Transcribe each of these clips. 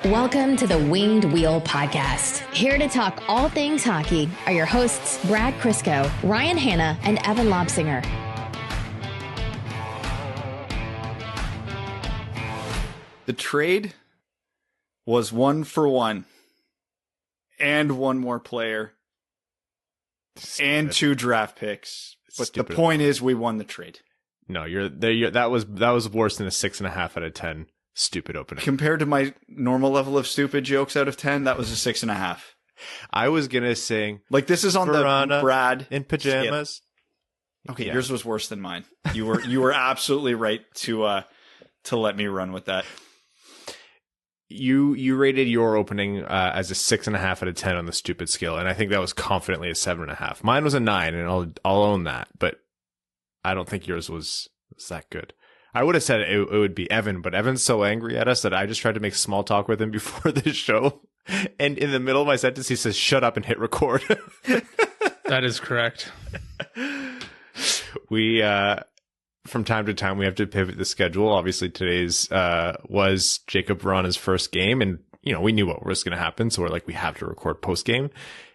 Welcome to the Winged Wheel Podcast. Here to talk all things hockey are your hosts, Brad Crisco, Ryan Hanna, and Evan Lobsinger. The trade was 1-for-1 and one more player and 2 draft picks. But the point is we won the trade. No, that was worse than a 6.5 out of 10 stupid opening. Compared to my normal level of stupid jokes out of 10, that was a 6.5. I was gonna sing like this is on VRANA the Brad in pajamas. Skip. Okay, yours was worse than mine. You were absolutely right to let me run with that. You rated your opening as a 6.5 out of 10 on the stupid scale, and I think that was confidently a 7.5. Mine was a 9, and I'll own that, but I don't think yours was that good. I would have said it would be Evan, but Evan's so angry at us that I just tried to make small talk with him before the show, and in the middle of my sentence he says, "Shut up and hit record." That is correct. We from time to time we have to pivot the schedule. Obviously today's was Jakub Vrana's first game, and we knew what was going to happen, so we're like, we have to record post game.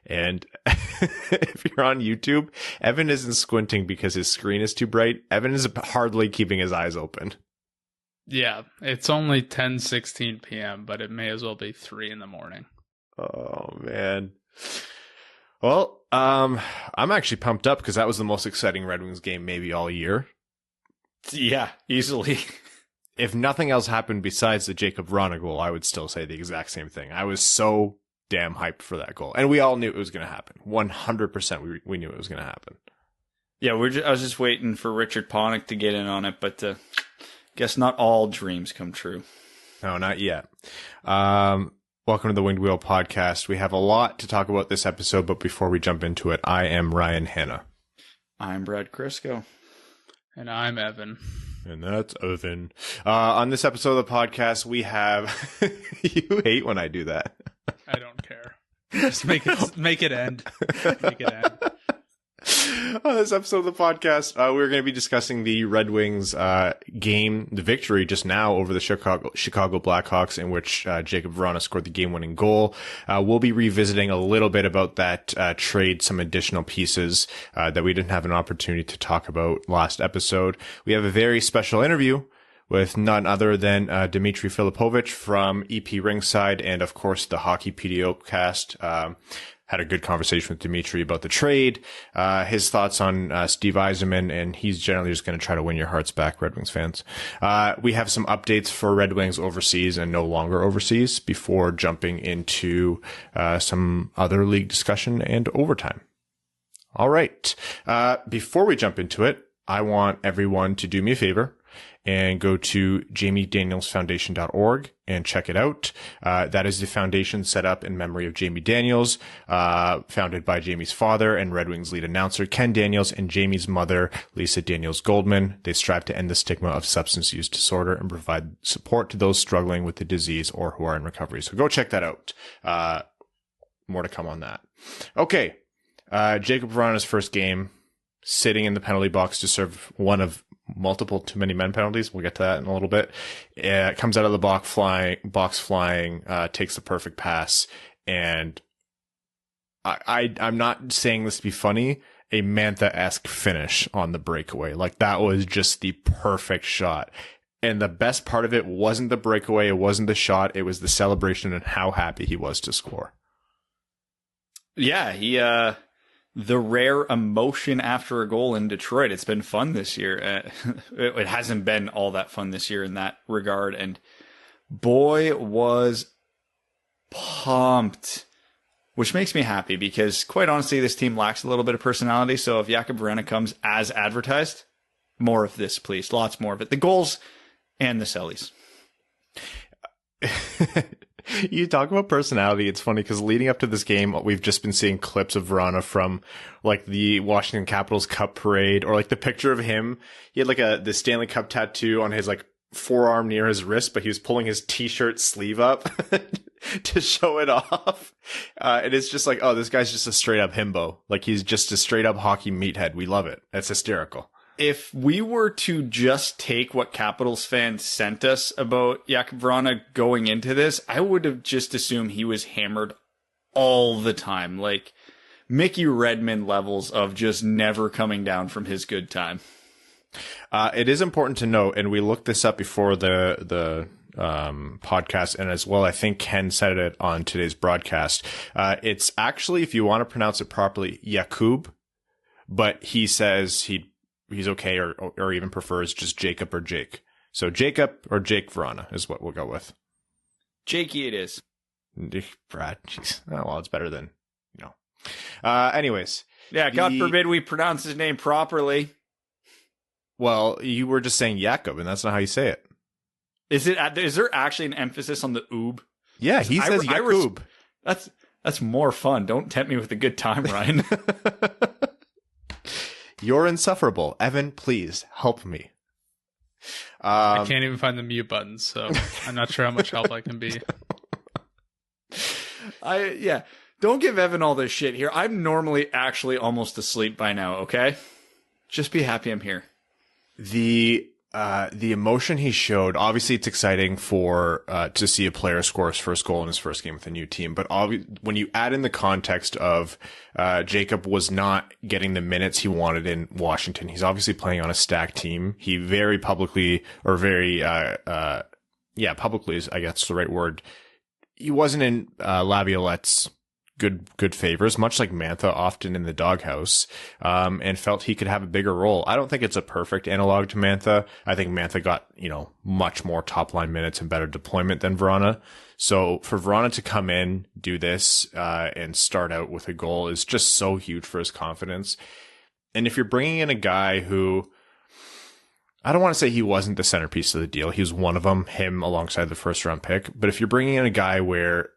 And if you're on YouTube, Evan isn't squinting because his screen is too bright. Evan is hardly keeping his eyes open. Yeah, it's only 10:16 p.m., but it may as well be 3 in the morning. Oh man. Well, I'm actually pumped up because that was the most exciting Red Wings game maybe all year. Yeah, easily. If nothing else happened besides the Jakub Vrana goal, I would still say the exact same thing. I was so damn hyped for that goal. And we all knew it was going to happen. 100% we knew it was going to happen. Yeah, I was just waiting for Richard Panik to get in on it, but guess not all dreams come true. No, not yet. Welcome to the Winged Wheel Podcast. We have a lot to talk about this episode, but before we jump into it, I am Ryan Hanna. I'm Brad Crisco. And I'm Evan. And that's Evan. On this episode of the podcast, we have... You hate when I do that. I don't care. Just make it end. Make it end. On this episode of the podcast, we're going to be discussing the Red Wings game, the victory just now over the Chicago Blackhawks, in which Jakub Vrana scored the game-winning goal. We'll be revisiting a little bit about that trade, some additional pieces that we didn't have an opportunity to talk about last episode. We have a very special interview with none other than Dimitri Filipovic from EP Ringside and, of course, the Hockey PDOcast. Had a good conversation with Dimitri about the trade, his thoughts on Steve Yzerman, and he's generally just going to try to win your hearts back, Red Wings fans. We have some updates for Red Wings overseas and no longer overseas before jumping into some other league discussion and overtime. All right. Before we jump into it, I want everyone to do me a favor and go to jamiedanielsfoundation.org and check it out. That is the foundation set up in memory of Jamie Daniels, founded by Jamie's father and Red Wings lead announcer Ken Daniels and Jamie's mother, Lisa Daniels Goldman. They strive to end the stigma of substance use disorder and provide support to those struggling with the disease or who are in recovery. So go check that out. More to come on that. Okay. Jakub Vrana's first game, sitting in the penalty box to serve one of multiple too many men penalties. We'll get to that in a little bit. Comes out of the box flying, takes the perfect pass. And I'm not saying this to be funny, a Mantha-esque finish on the breakaway. Like, that was just the perfect shot. And the best part of it wasn't the breakaway. It wasn't the shot. It was the celebration and how happy he was to score. Yeah, the rare emotion after a goal in Detroit. It's been fun this year. It hasn't been all that fun this year in that regard. And boy, was pumped, which makes me happy because, quite honestly, this team lacks a little bit of personality. So if Jakub Vrana comes as advertised, more of this, please. Lots more of it. The goals and the sellies. You talk about personality. It's funny because leading up to this game, we've just been seeing clips of Vrana from like the Washington Capitals Cup parade, or like the picture of him. He had like the Stanley Cup tattoo on his like forearm near his wrist, but he was pulling his t-shirt sleeve up to show it off. And it's just like, oh, this guy's just a straight up himbo. Like, he's just a straight up hockey meathead. We love it. It's hysterical. if we were to just take what Capitals fans sent us about Jakub Vrana going into this, I would have just assumed he was hammered all the time. Like Mickey Redmond levels of just never coming down from his good time. It is important to note, and we looked this up before the podcast, and as well, I think Ken said it on today's broadcast. It's actually, if you want to pronounce it properly, Jakub, but he says he's okay, or even prefers just Jacob or Jake. So Jacob or Jake Vrana is what we'll go with. Jakey it is. Brad, jeez. Oh, well, it's better than, anyways. Yeah, God forbid we pronounce his name properly. Well, you were just saying Jakub, and that's not how you say it. Is there actually an emphasis on the oob? Yeah, he says Jakub. That's more fun. Don't tempt me with a good time, Ryan. You're insufferable. Evan, please help me. I can't even find the mute button, so I'm not sure how much help I can be. Don't give Evan all this shit here. I'm normally actually almost asleep by now, okay? Just be happy I'm here. The emotion he showed, obviously it's exciting to see a player score his first goal in his first game with a new team. But when you add in the context of Jacob was not getting the minutes he wanted in Washington, he's obviously playing on a stacked team. He very publicly, or very, publicly is, I guess, the right word. He wasn't in Laviolette's good favors, much like Mantha often in the doghouse, and felt he could have a bigger role. I don't think it's a perfect analog to Mantha. I think Mantha got, much more top line minutes and better deployment than Vrana. So for Vrana to come in, do this, and start out with a goal is just so huge for his confidence. And if you're bringing in a guy who, I don't want to say he wasn't the centerpiece of the deal. He was one of them, him alongside the first round pick. But if you're bringing in a guy where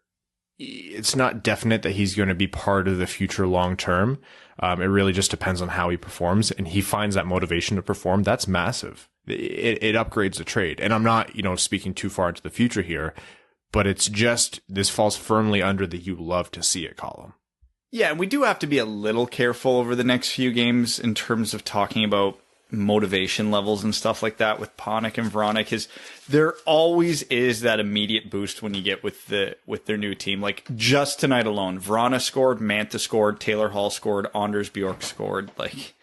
it's not definite that he's going to be part of the future long term, it really just depends on how he performs, and he finds that motivation to perform. That's massive. It upgrades the trade. And I'm not, speaking too far into the future here, but it's just, this falls firmly under the you love to see it column. Yeah, and we do have to be a little careful over the next few games in terms of talking about motivation levels and stuff like that with Panik and Vrana, because there always is that immediate boost when you get with their new team. Like just tonight alone, Vrana scored, Mantha scored, Taylor Hall scored, Anders Bjork scored. Like,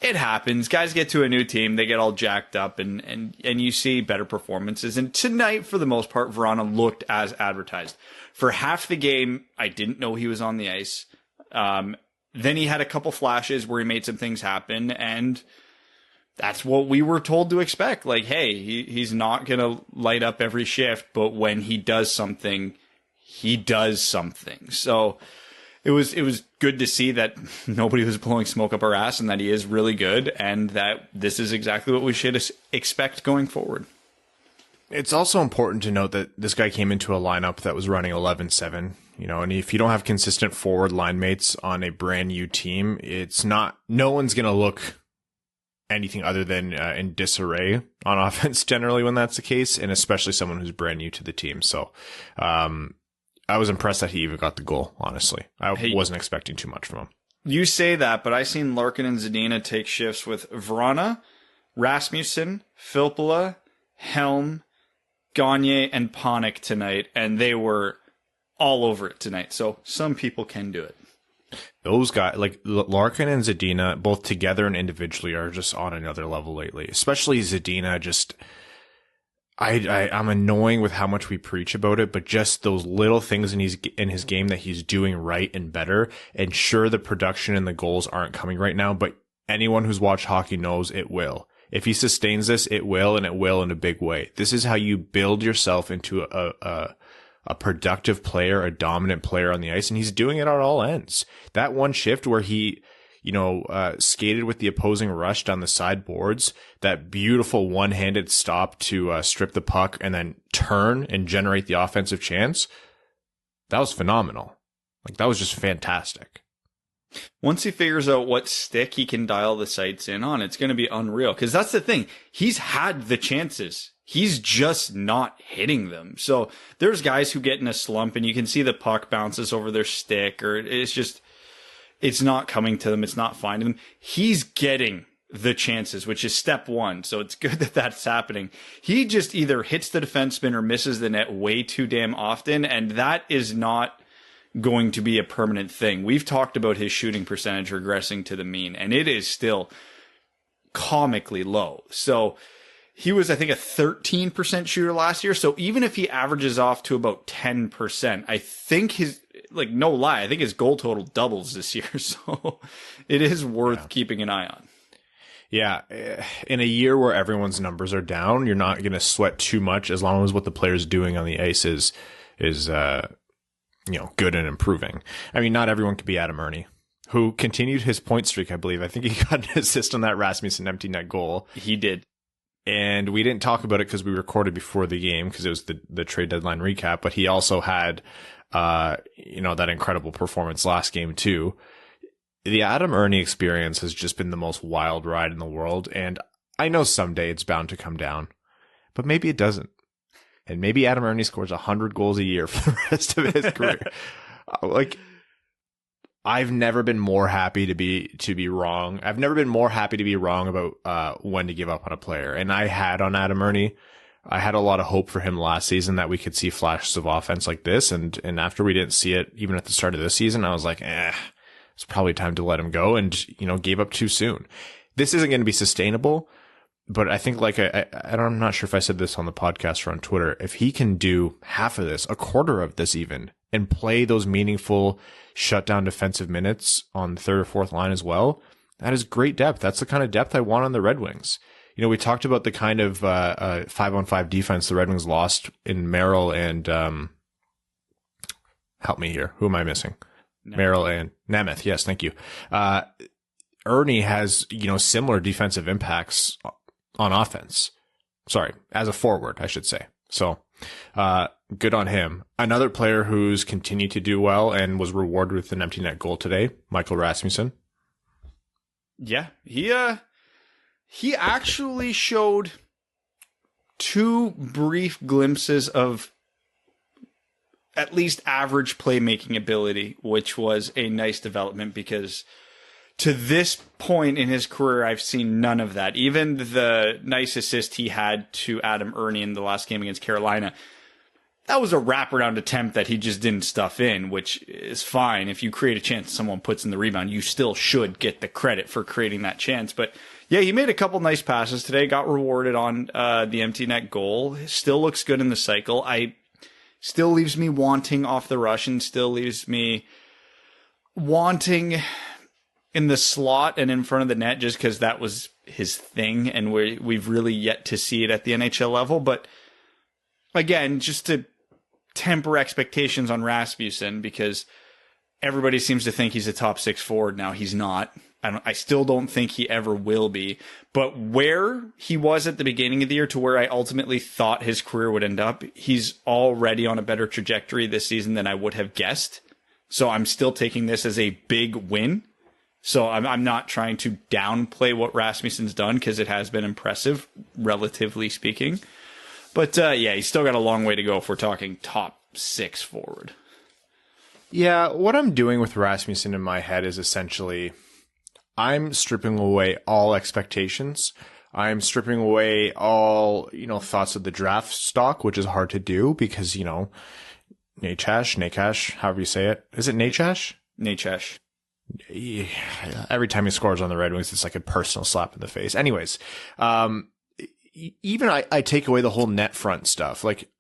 it happens. Guys get to a new team, they get all jacked up, and you see better performances. And tonight, for the most part, Vrana looked as advertised. For half the game, I didn't know he was on the ice. Then he had a couple flashes where he made some things happen, and that's what we were told to expect. Like, hey, he's not going to light up every shift, but when he does something, he does something. So it was good to see that nobody was blowing smoke up our ass, and that he is really good, and that this is exactly what we should expect going forward. It's also important to note that this guy came into a lineup that was running 11-7, and if you don't have consistent forward line mates on a brand new team, no one's going to look anything other than in disarray on offense generally when that's the case, and especially someone who's brand new to the team. So I was impressed that he even got the goal, honestly. I wasn't expecting too much from him. You say that, but I seen Larkin and Zadina take shifts with Vrana, Rasmussen, Filppula, Helm, Gagne, and Panik tonight, and they were all over it tonight. So some people can do it. Those guys, like Larkin and Zadina, both together and individually, are just on another level lately. Especially Zadina, I'm annoying with how much we preach about it, but just those little things in his game that he's doing right and better. And sure, the production and the goals aren't coming right now, but anyone who's watched hockey knows it will. If he sustains this, it will, and it will in a big way. This is how you build yourself into a productive player, a dominant player on the ice, and he's doing it on all ends. That one shift where he, skated with the opposing rush down the sideboards, that beautiful one-handed stop to strip the puck and then turn and generate the offensive chance, that was phenomenal. Like, that was just fantastic. Once he figures out what stick he can dial the sights in on, it's going to be unreal. Because that's the thing. He's had the chances. He's just not hitting them. So there's guys who get in a slump and you can see the puck bounces over their stick, or it's not coming to them. It's not finding them. He's getting the chances, which is step one. So it's good that that's happening. He just either hits the defenseman or misses the net way too damn often, and that is not going to be a permanent thing. We've talked about his shooting percentage regressing to the mean, and it is still comically low. So he was, I think, a 13% shooter last year. So even if he averages off to about 10%, I think his, like, no lie, I think his goal total doubles this year. So it is worth keeping an eye on. Yeah, in a year where everyone's numbers are down, you're not going to sweat too much as long as what the player's doing on the ice is good and improving. I mean, not everyone could be Adam Ernie, who continued his point streak, I believe. I think he got an assist on that Rasmussen empty net goal. He did. And we didn't talk about it because we recorded before the game because it was the trade deadline recap, but he also had, that incredible performance last game too. The Adam Ernie experience has just been the most wild ride in the world, and I know someday it's bound to come down, but maybe it doesn't. And maybe Adam Ernie scores 100 goals a year for the rest of his career. I've never been more happy to be wrong. I've never been more happy to be wrong about when to give up on a player. And I had on Adam Ernie. I had a lot of hope for him last season that we could see flashes of offense like this. And after we didn't see it even at the start of this season, I was like, it's probably time to let him go, and, gave up too soon. This isn't going to be sustainable, but I think I'm not sure if I said this on the podcast or on Twitter. If he can do half of this, a quarter of this even, and play those meaningful shutdown defensive minutes on the third or fourth line as well, that is great depth. That's the kind of depth I want on the Red Wings. We talked about the kind of 5-on-5 defense the Red Wings lost in Merrill and help me here. Who am I missing? Merrill and Nemeth. Yes, thank you. Ernie has, similar defensive impacts on offense. Sorry, as a forward, I should say. So, good on him. Another player who's continued to do well and was rewarded with an empty net goal today, Michael Rasmussen. Yeah, he actually showed two brief glimpses of at least average playmaking ability, which was a nice development because to this point in his career, I've seen none of that. Even the nice assist he had to Adam Ernie in the last game against Carolina, that was a wraparound attempt that he just didn't stuff in, which is fine. If you create a chance someone puts in the rebound, you still should get the credit for creating that chance. But yeah, he made a couple nice passes today, got rewarded on the empty net goal. Still looks good in the cycle. Still leaves me wanting off the rush and still leaves me wanting in the slot and in front of the net just because that was his thing and we've really yet to see it at the NHL level. But again, just to temper expectations on Rasmussen because everybody seems to think he's a top six forward now. He's not. I still don't think he ever will be. But where he was at the beginning of the year to where I ultimately thought his career would end up, he's already on a better trajectory this season than I would have guessed. So I'm still taking this as a big win. So I'm not trying to downplay what Rasmussen's done because it has been impressive, relatively speaking. But he's still got a long way to go if we're talking top six forward. Yeah, what I'm doing with Rasmussen in my head is essentially I'm stripping away all expectations. I'm stripping away all, thoughts of the draft stock, which is hard to do because, Nachash, however you say it. Is it Nachash? Nachash. Yeah, every time he scores on the Red Wings, it's like a personal slap in the face. Anyways, even I take away the whole net front stuff. Like,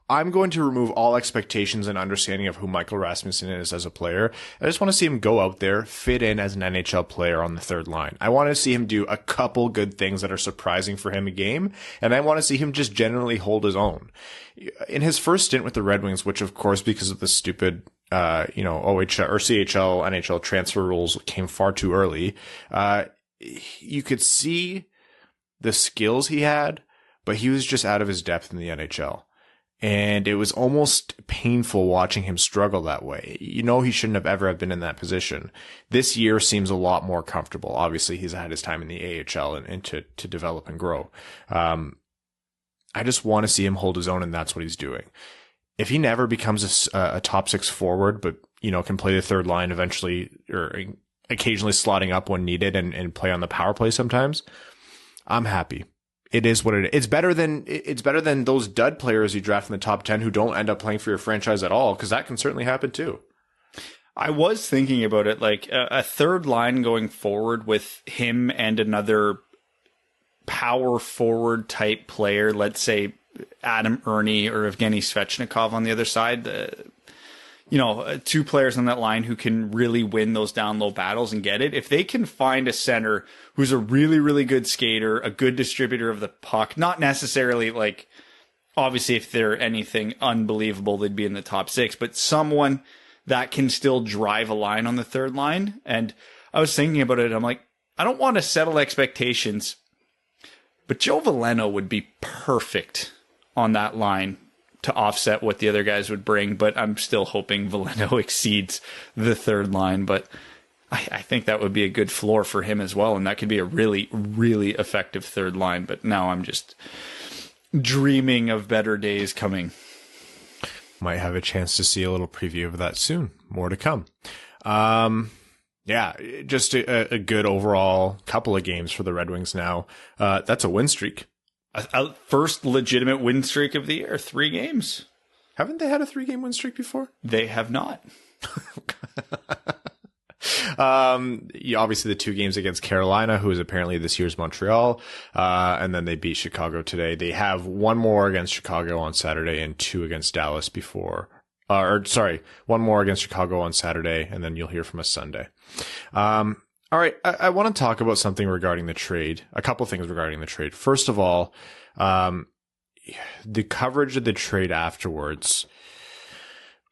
I'm going to remove all expectations and understanding of who Michael Rasmussen is as a player. I just want to see him go out there, fit in as an NHL player on the third line. I want to see him do a couple good things that are surprising for him a game, and I want to see him just generally hold his own. In his first stint with the Red Wings, which of course because of the stupid OHL or CHL, NHL transfer rules came far too early, you could see the skills he had, but he was just out of his depth in the NHL. And it was almost painful watching him struggle that way. He shouldn't have ever have been in that position. This year seems a lot more comfortable. Obviously, he's had his time in the AHL and to develop and grow. I just want to see him hold his own, and that's what he's doing. If he never becomes a top six forward, but, can play the third line eventually, or occasionally slotting up when needed and play on the power play sometimes, I'm happy. It is what it is. It's better than those dud players you draft in the top 10 who don't end up playing for your franchise at all, because that can certainly happen too. I was thinking about it, like a third line going forward with him and another power forward type player, let's say Adam Ernie or Evgeny Svechnikov on the other side. Two players on that line who can really win those down low battles and get it. If they can find a center who's a really, really good skater, a good distributor of the puck, not necessarily like, obviously if they're anything unbelievable, they'd be in the top 6, but someone that can still drive a line on the third line. And I was thinking about it. I'm like, I don't want to settle expectations, but Joe Veleno would be perfect on that line to offset what the other guys would bring. But I'm still hoping Veleno exceeds the third line. But I think that would be a good floor for him as well. And that could be a really, really effective third line. But now I'm just dreaming of better days coming. Might have a chance to see a little preview of that soon. More to come. Yeah, just a good overall couple of games for the Red Wings now. That's a win streak. A first legitimate win streak of the year. 3 games. Haven't they had a 3-game win streak before? They have not. Obviously the 2 games against Carolina, who is apparently this year's Montreal, and then they beat Chicago today. They have 1 more against Chicago on Saturday and 2 against Dallas before, 1 more against Chicago on Saturday, and then you'll hear from us Sunday. All right. I want to talk about something regarding the trade, a couple things regarding the trade. First of all, the coverage of the trade afterwards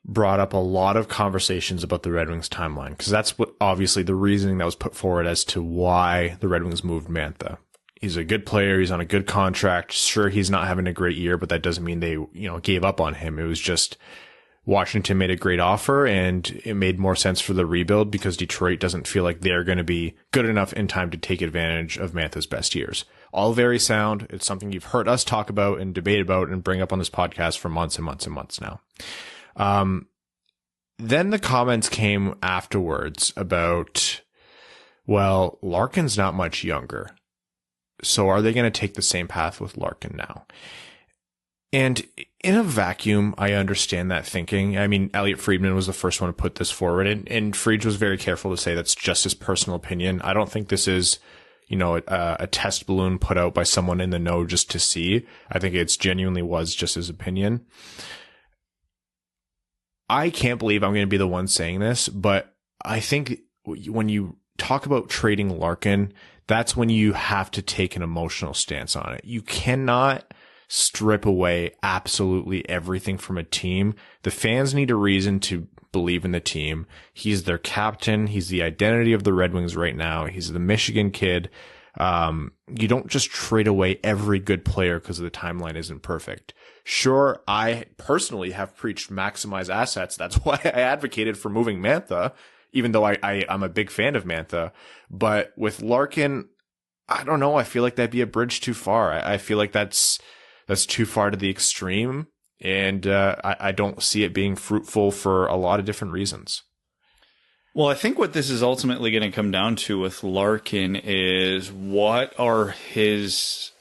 brought up a lot of conversations about the Red Wings timeline, because that's what obviously the reasoning that was put forward as to why the Red Wings moved Mantha. He's a good player. He's on a good contract. Sure, he's not having a great year, but that doesn't mean they, gave up on him. It was just Washington made a great offer, and it made more sense for the rebuild because Detroit doesn't feel like they're going to be good enough in time to take advantage of Mantha's best years. All very sound. It's something you've heard us talk about and debate about and bring up on this podcast for months and months and months now. Then the comments came afterwards about, well, Larkin's not much younger. So are they going to take the same path with Larkin now? And in a vacuum, I understand that thinking. I mean, Elliot Friedman was the first one to put this forward, and Fried was very careful to say that's just his personal opinion. I don't think this is, a test balloon put out by someone in the know just to see. I think it's genuinely was just his opinion. I can't believe I'm going to be the one saying this, but I think when you talk about trading Larkin, that's when you have to take an emotional stance on it. You cannot strip away absolutely everything from a team. The fans need a reason to believe in the team. He's their captain. He's the identity of the Red Wings right now. He's the Michigan kid. You don't just trade away every good player because the timeline isn't perfect. Sure, I personally have preached maximize assets. That's why I advocated for moving Mantha, even though I'm a big fan of Mantha. But with Larkin, I don't know. I feel like that'd be a bridge too far. I feel like that's too far to the extreme, and I don't see it being fruitful for a lot of different reasons. Well, I think what this is ultimately going to come down to with Larkin is what are his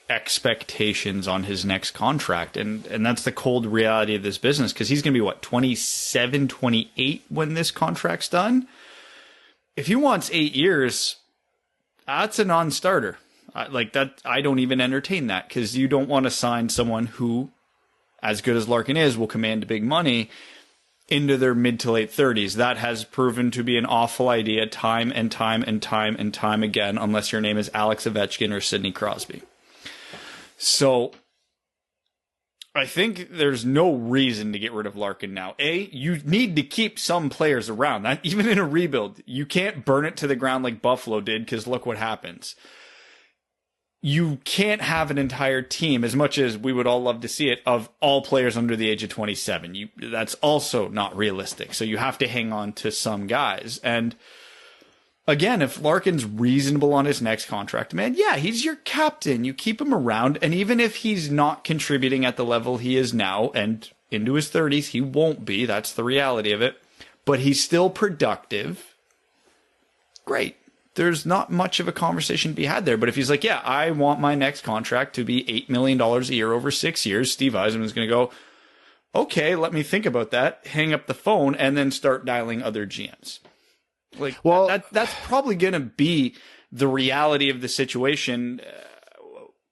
expectations on his next contract, and that's the cold reality of this business, because he's going to be 27, 28 when this contract's done. If he wants 8 years, that's a non-starter. Like that, I don't even entertain that, because you don't want to sign someone who, as good as Larkin is, will command big money into their mid to late 30s. That has proven to be an awful idea time and time and time and time again, unless your name is Alex Ovechkin or Sidney Crosby. So I think there's no reason to get rid of Larkin now. You need to keep some players around. That, even in a rebuild, you can't burn it to the ground like Buffalo did, because look what happens. You can't have an entire team, as much as we would all love to see it, of all players under the age of 27. That's also not realistic. So you have to hang on to some guys. And again, if Larkin's reasonable on his next contract, man, yeah, he's your captain. You keep him around. And even if he's not contributing at the level he is now, and into his 30s, he won't be. That's the reality of it. But he's still productive. great. There's not much of a conversation to be had there. But if he's like, yeah, I want my next contract to be $8 million a year over 6 years, Steve Yzerman is going to go, okay, let me think about that, hang up the phone, and then start dialing other GMs. Like, well, that's probably going to be the reality of the situation,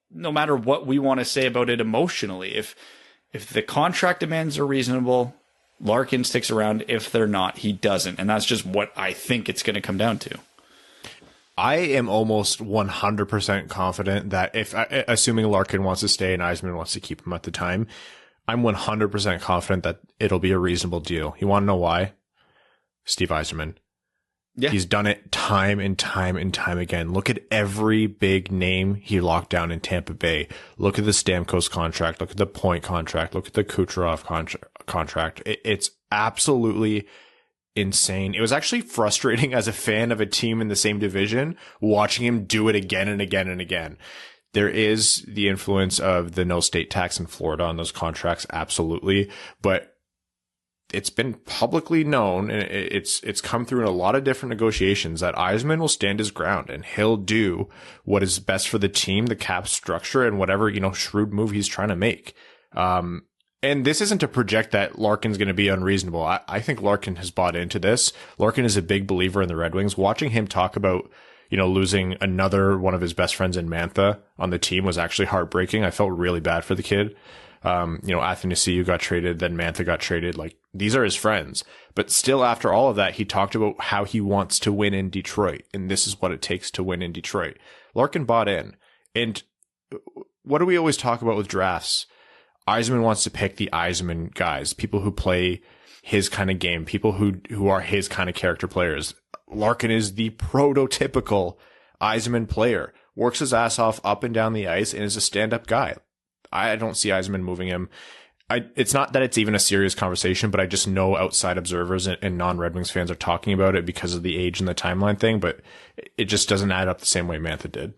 no matter what we want to say about it emotionally. If the contract demands are reasonable, Larkin sticks around. If they're not, he doesn't. And that's just what I think it's going to come down to. I am almost 100% confident that assuming Larkin wants to stay and Yzerman wants to keep him at the time, I'm 100% confident that it'll be a reasonable deal. You want to know why? Steve Yzerman. Yeah. He's done it time and time and time again. Look at every big name he locked down in Tampa Bay. Look at the Stamkos contract. Look at the Point contract. Look at the Kucherov contract. It's absolutely insane. It was actually frustrating as a fan of a team in the same division, watching him do it again and again and again. There is the influence of the no state tax in Florida on those contracts, absolutely. But it's been publicly known, and it's come through in a lot of different negotiations, that Yzerman will stand his ground and he'll do what is best for the team, the cap structure, and whatever, shrewd move he's trying to make. And this isn't to project that Larkin's going to be unreasonable. I think Larkin has bought into this. Larkin is a big believer in the Red Wings. Watching him talk about, losing another one of his best friends in Mantha on the team was actually heartbreaking. I felt really bad for the kid. Athanasiou got traded, then Mantha got traded. Like, these are his friends. But still, after all of that, he talked about how he wants to win in Detroit, and this is what it takes to win in Detroit. Larkin bought in. And what do we always talk about with drafts? Yzerman wants to pick the Yzerman guys, people who play his kind of game, people who are his kind of character players. Larkin is the prototypical Yzerman player, works his ass off up and down the ice, and is a stand-up guy. I don't see Yzerman moving him. It's not that it's even a serious conversation, but I just know outside observers and non-Red Wings fans are talking about it because of the age and the timeline thing, but it just doesn't add up the same way Mantha did.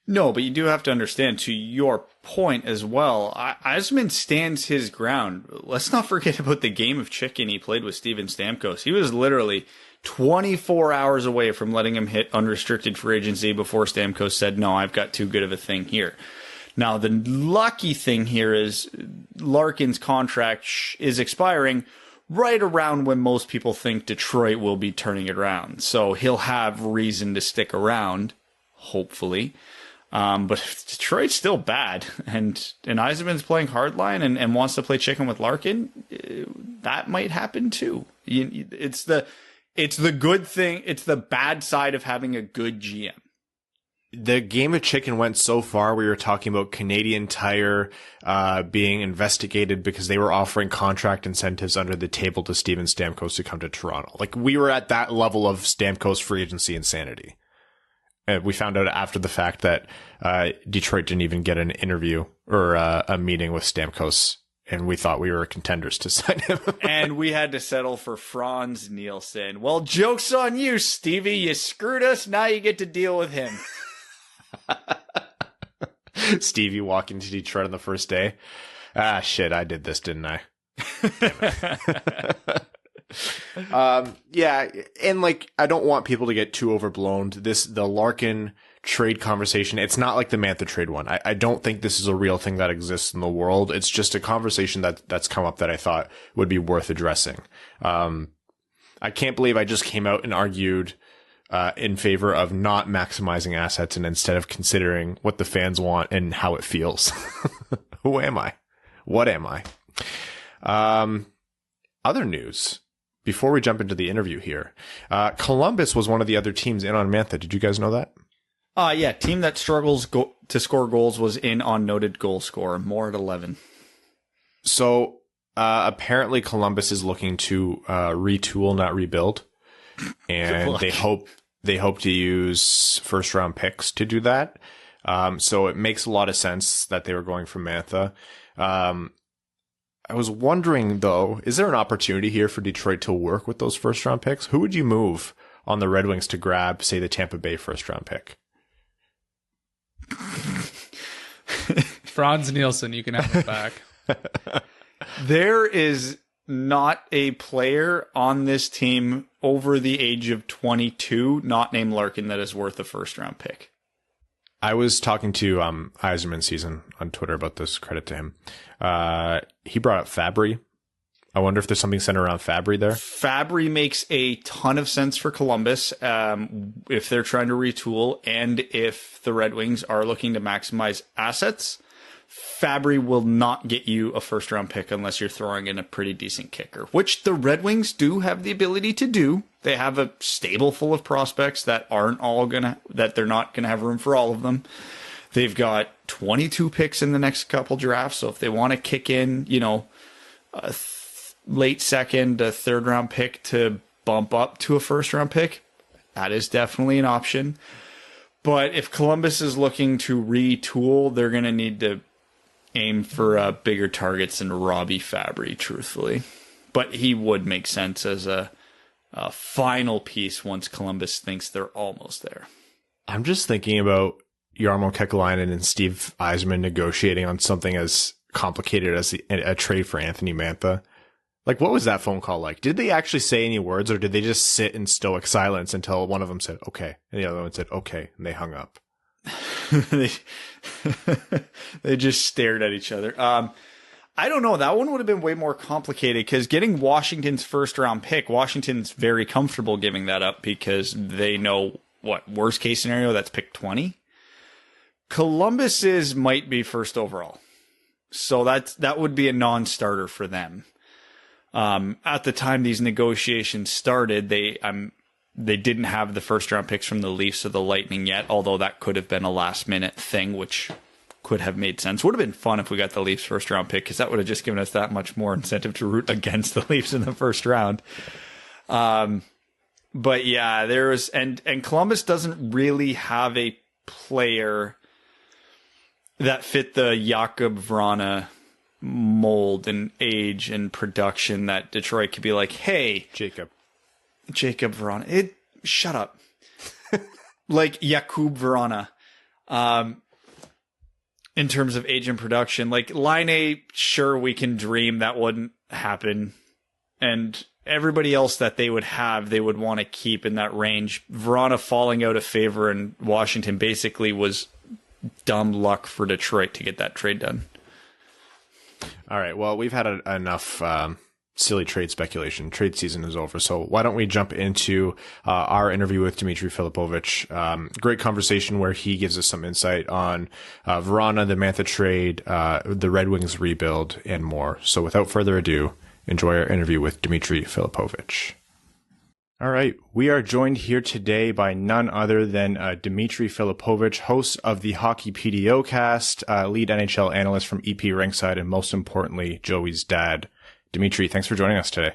No, but you do have to understand, to your point as well, Yzerman stands his ground. Let's not forget about the game of chicken he played with Steven Stamkos. He was literally 24 hours away from letting him hit unrestricted free agency before Stamkos said, no, I've got too good of a thing here. Now, the lucky thing here is Larkin's contract is expiring right around when most people think Detroit will be turning it around. So he'll have reason to stick around, hopefully. But if Detroit's still bad, and Yzerman's playing hardline and wants to play chicken with Larkin, that might happen too. It's the good thing. It's the bad side of having a good GM. The game of chicken went so far. We were talking about Canadian Tire being investigated because they were offering contract incentives under the table to Steven Stamkos to come to Toronto. Like, we were at that level of Stamkos free agency insanity. And we found out after the fact that Detroit didn't even get an interview or a meeting with Stamkos, and we thought we were contenders to sign him. And we had to settle for Franz Nielsen. Well, joke's on you, Stevie. You screwed us. Now you get to deal with him. Stevie walking to Detroit on the first day. Ah, shit, I did this, didn't I? Yeah, and like, I don't want people to get too overblown. The Larkin trade conversation, it's not like the Mantha trade one. I don't think this is a real thing that exists in the world. It's just a conversation that's come up that I thought would be worth addressing. I can't believe I just came out and argued in favor of not maximizing assets and instead of considering what the fans want and how it feels. Who am I? What am I? Other news before we jump into the interview here. Columbus was one of the other teams in on Mantha. Did you guys know that? Yeah. Team that struggles to score goals was in on noted goal scorer, more at 11. So apparently Columbus is looking to retool, not rebuild. And they hope to use first round picks to do that. So it makes a lot of sense that they were going for Mantha. I was wondering though, is there an opportunity here for Detroit to work with those first round picks? Who would you move on the Red Wings to grab, say, the Tampa Bay first round pick? Franz Nielsen, you can have it back. There is not a player on this team over the age of 22, not named Larkin, that is worth a first-round pick. I was talking to Yzerman season on Twitter about this. Credit to him. He brought up Fabry. I wonder if there's something centered around Fabry there. Fabry makes a ton of sense for Columbus if they're trying to retool and if the Red Wings are looking to maximize assets. Fabry will not get you a first-round pick unless you're throwing in a pretty decent kicker, which the Red Wings do have the ability to do. They have a stable full of prospects that they're not gonna have room for all of them. They've got 22 picks in the next couple drafts, so if they want to kick in, a late second, a third-round pick to bump up to a first-round pick, that is definitely an option. But if Columbus is looking to retool, they're gonna need to aim for bigger targets than Robbie Fabry, truthfully. But he would make sense as a final piece once Columbus thinks they're almost there. I'm just thinking about Jarmo Kekalainen and Steve Yzerman negotiating on something as complicated as a trade for Anthony Mantha. Like, what was that phone call like? Did they actually say any words, or did they just sit in stoic silence until one of them said, okay, and the other one said, okay, and they hung up? They just stared at each other. I don't know. That one would have been way more complicated because getting Washington's first round pick, Washington's very comfortable giving that up because they know worst case scenario, that's pick 20. Columbus's might be first overall. So that would be a non-starter for them. At the time these negotiations started, they didn't have the first round picks from the Leafs or the Lightning yet, although that could have been a last minute thing, which could have made sense. Would have been fun if we got the Leafs first round pick because that would have just given us that much more incentive to root against the Leafs in the first round. But yeah, and Columbus doesn't really have a player that fit the Jakub Vrana mold and age and production that Detroit could be like, hey, Jakub Vrana. Shut up. Like Jakub Vrana. In terms of age and production, like Laine, sure, we can dream that wouldn't happen. And everybody else that they would have, they would want to keep in that range. Vrana falling out of favor in Washington basically was dumb luck for Detroit to get that trade done. All right. Well, we've had enough silly trade speculation. Trade season is over. So why don't we jump into our interview with Dimitri Filipovic? Great conversation where he gives us some insight on Vrana, the Mantha trade, the Red Wings rebuild, and more. So without further ado, enjoy our interview with Dimitri Filipovic. All right. We are joined here today by none other than Dimitri Filipovic, host of the Hockey PDOcast, lead NHL analyst from EP Rinkside, and most importantly, Joey's dad. Dimitri, thanks for joining us today.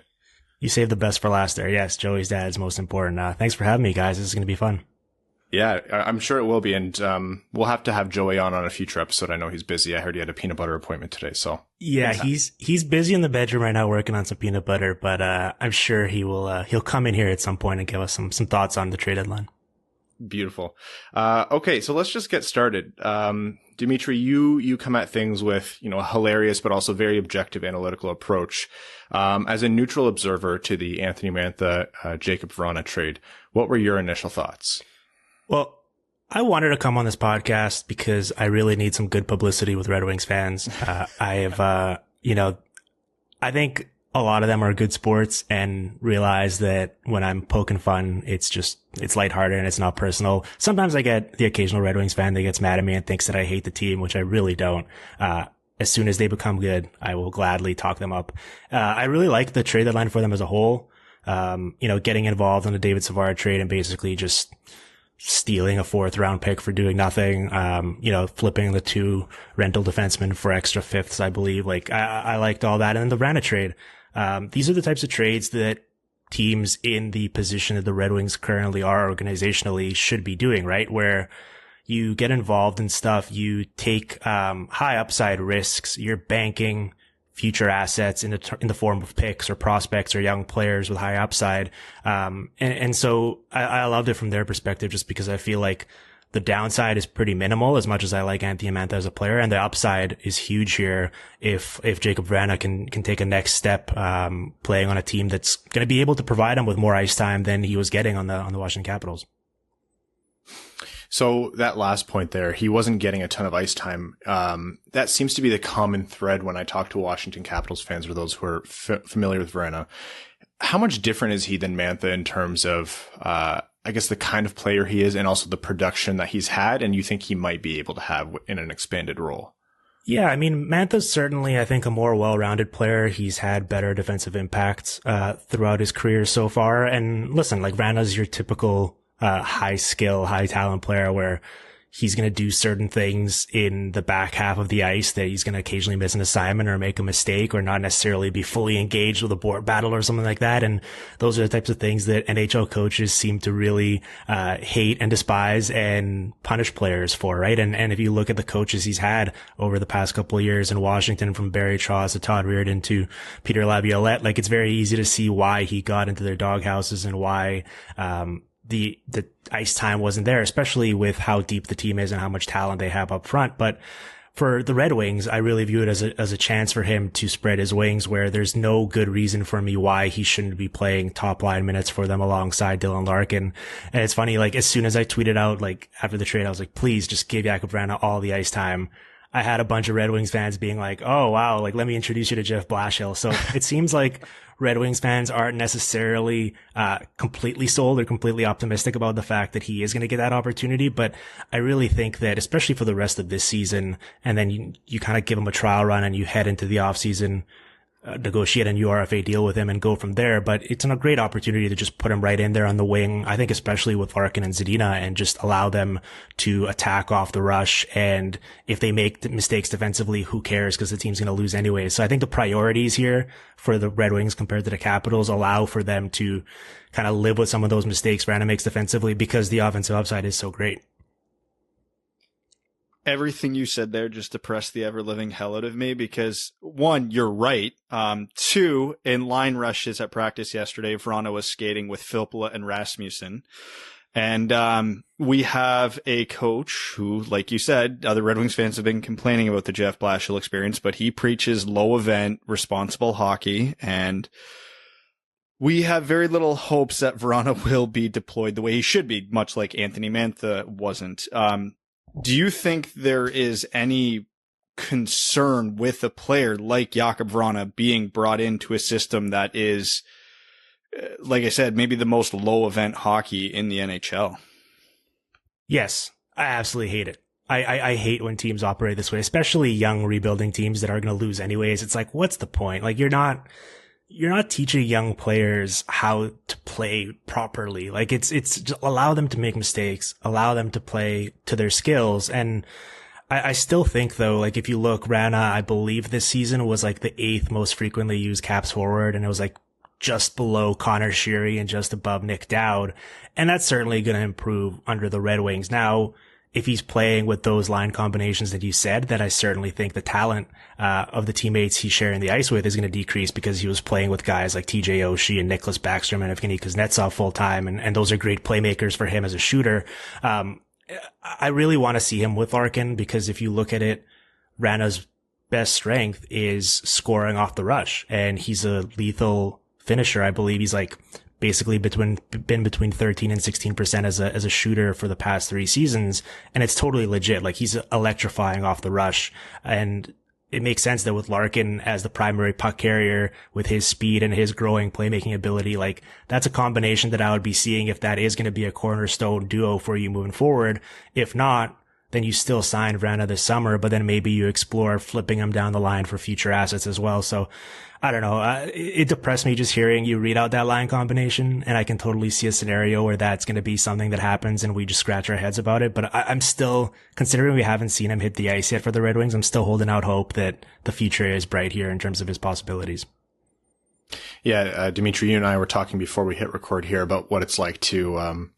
You saved the best for last there. Yes, Joey's dad is most important. Thanks for having me, guys. This is going to be fun. Yeah, I'm sure it will be. And we'll have to have Joey on a future episode. I know he's busy. I heard he had a peanut butter appointment today. So yeah, he's busy in the bedroom right now working on some peanut butter, but I'm sure he'll come in here at some point and give us some thoughts on the trade deadline. Beautiful. Okay, so let's just get started. Dimitri, you come at things with, a hilarious but also very objective analytical approach. As a neutral observer to the Anthony Mantha, Jakub Vrana trade, what were your initial thoughts? Well, I wanted to come on this podcast because I really need some good publicity with Red Wings fans. I think a lot of them are good sports and realize that when I'm poking fun, it's lighthearted and it's not personal. Sometimes I get the occasional Red Wings fan that gets mad at me and thinks that I hate the team, which I really don't. As soon as they become good, I will gladly talk them up. I really like the trade deadline for them as a whole. Getting involved in the David Savard trade and basically just stealing a 4th round pick for doing nothing, flipping the 2 rental defensemen for extra 5ths, I believe. I liked all that. And then the VRANA trade. These are the types of trades that teams in the position that the Red Wings currently are organizationally should be doing, right? Where you get involved in stuff, you take, high upside risks, you're banking future assets in the form of picks or prospects or young players with high upside. And so I loved it from their perspective just because I feel like the downside is pretty minimal as much as I like Anthony Mantha as a player. And the upside is huge here if Jakub Vrana can take a next step, playing on a team that's going to be able to provide him with more ice time than he was getting on the Washington Capitals. So that last point there, he wasn't getting a ton of ice time. That seems to be the common thread when I talk to Washington Capitals fans or those who are familiar with Vrana. How much different is he than Mantha in terms of, I guess, the kind of player he is and also the production that he's had and you think he might be able to have in an expanded role? Yeah, I mean, Mantha's certainly, I think, a more well-rounded player. He's had better defensive impacts throughout his career so far. And listen, like, Vrana's your typical high skill, high talent player where he's going to do certain things in the back half of the ice that he's going to occasionally miss an assignment or make a mistake or not necessarily be fully engaged with a board battle or something like that. And those are the types of things that NHL coaches seem to really hate and despise and punish players for, right? And if you look at the coaches he's had over the past couple of years in Washington, from Barry Trotz to Todd Reardon to Peter Laviolette, like, it's very easy to see why he got into their doghouses and why the ice time wasn't there, especially with how deep the team is and how much talent they have up front. But for the Red Wings, I really view it as a chance for him to spread his wings, where there's no good reason for me why he shouldn't be playing top line minutes for them alongside Dylan Larkin. And it's funny, like, as soon as I tweeted out, like, after the trade, I was like, please just give Jakub Vrana all the ice time, I had a bunch of Red Wings fans being like, oh, wow, like, let me introduce you to Jeff Blashill. So it seems like Red Wings fans aren't necessarily completely sold or completely optimistic about the fact that he is going to get that opportunity. But I really think that, especially for the rest of this season, and then you kind of give him a trial run and you head into the offseason, negotiate a new RFA deal with him and go from there. But it's a great opportunity to just put him right in there on the wing. I think especially with Larkin and Zadina, and just allow them to attack off the rush. And if they make mistakes defensively, who cares? Because the team's going to lose anyway. So I think the priorities here for the Red Wings compared to the Capitals allow for them to kind of live with some of those mistakes Vrana makes defensively, because the offensive upside is so great. Everything you said there just depressed the ever-living hell out of me, because one, you're right. Two, in line rushes at practice yesterday, Vrana was skating with Filppula and Rasmussen. And we have a coach who, like you said, other Red Wings fans have been complaining about the Jeff Blashill experience, but he preaches low event, responsible hockey. And we have very little hopes that Vrana will be deployed the way he should be, much like Anthony Mantha wasn't. Do you think there is any concern with a player like Jakub Vrana being brought into a system that is, like I said, maybe the most low event hockey in the NHL? Yes, I absolutely hate it. I hate when teams operate this way, especially young rebuilding teams that are going to lose anyways. It's like, what's the point? Like, you're not teaching young players how to play properly. Like, it's just allow them to make mistakes, allow them to play to their skills. And I still think, though, like, if you look, Vrana, I believe this season was like the 8th most frequently used caps forward. And it was like just below Connor Sheary and just above Nick Dowd. And that's certainly going to improve under the Red Wings. Now, if he's playing with those line combinations that you said, that I certainly think the talent of the teammates he's sharing the ice with is going to decrease, because he was playing with guys like TJ Oshie and Nicholas Backstrom and Evgeny Kuznetsov full time. And those are great playmakers for him as a shooter. I really want to see him with Larkin, because if you look at it, Vrana's best strength is scoring off the rush, and he's a lethal finisher. I believe he's like basically been between 13 and 16% as a shooter for the past 3 seasons. And it's totally legit. Like, he's electrifying off the rush. And it makes sense that with Larkin as the primary puck carrier, with his speed and his growing playmaking ability, like, that's a combination that I would be seeing if that is going to be a cornerstone duo for you moving forward. If not, then you still sign Vrana this summer, but then maybe you explore flipping him down the line for future assets as well. So I don't know. It depressed me just hearing you read out that line combination, and I can totally see a scenario where that's going to be something that happens and we just scratch our heads about it. But I'm still, considering we haven't seen him hit the ice yet for the Red Wings, I'm still holding out hope that the future is bright here in terms of his possibilities. Yeah, Dimitri, you and I were talking before we hit record here about what it's like to,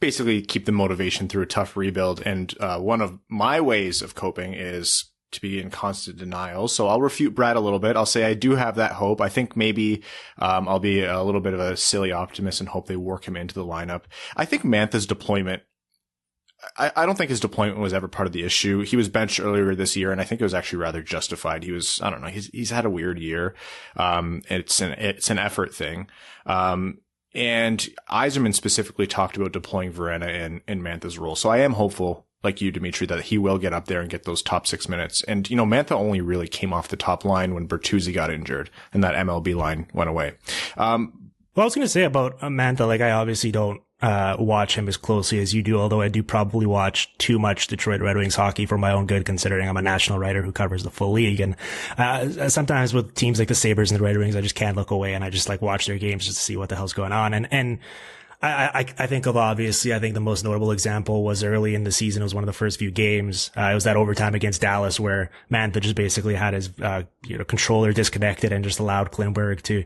basically keep the motivation through a tough rebuild. And one of my ways of coping is to be in constant denial. So I'll refute Brad a little bit. I'll say I do have that hope. I think maybe I'll be a little bit of a silly optimist and hope they work him into the lineup. I think Mantha's deployment, I don't think his deployment was ever part of the issue. He was benched earlier this year, and I think it was actually rather justified. I don't know, he's had a weird year. It's an effort thing. And Yzerman specifically talked about deploying Vrana in Mantha's role. So I am hopeful, like you, Dimitri, that he will get up there and get those top 6 minutes. And, Mantha only really came off the top line when Bertuzzi got injured and that MLB line went away. Well, I was going to say about Mantha, like I obviously don't watch him as closely as you do, although I do probably watch too much Detroit Red Wings hockey for my own good, considering I'm a national writer who covers the full league. And sometimes with teams like the Sabres and the Red Wings, I just can't look away and I just like watch their games just to see what the hell's going on. And I think of obviously, I think the most notable example was early in the season. It was one of the first few games. It was that overtime against Dallas where Mantha just basically had his, controller disconnected and just allowed Klingberg to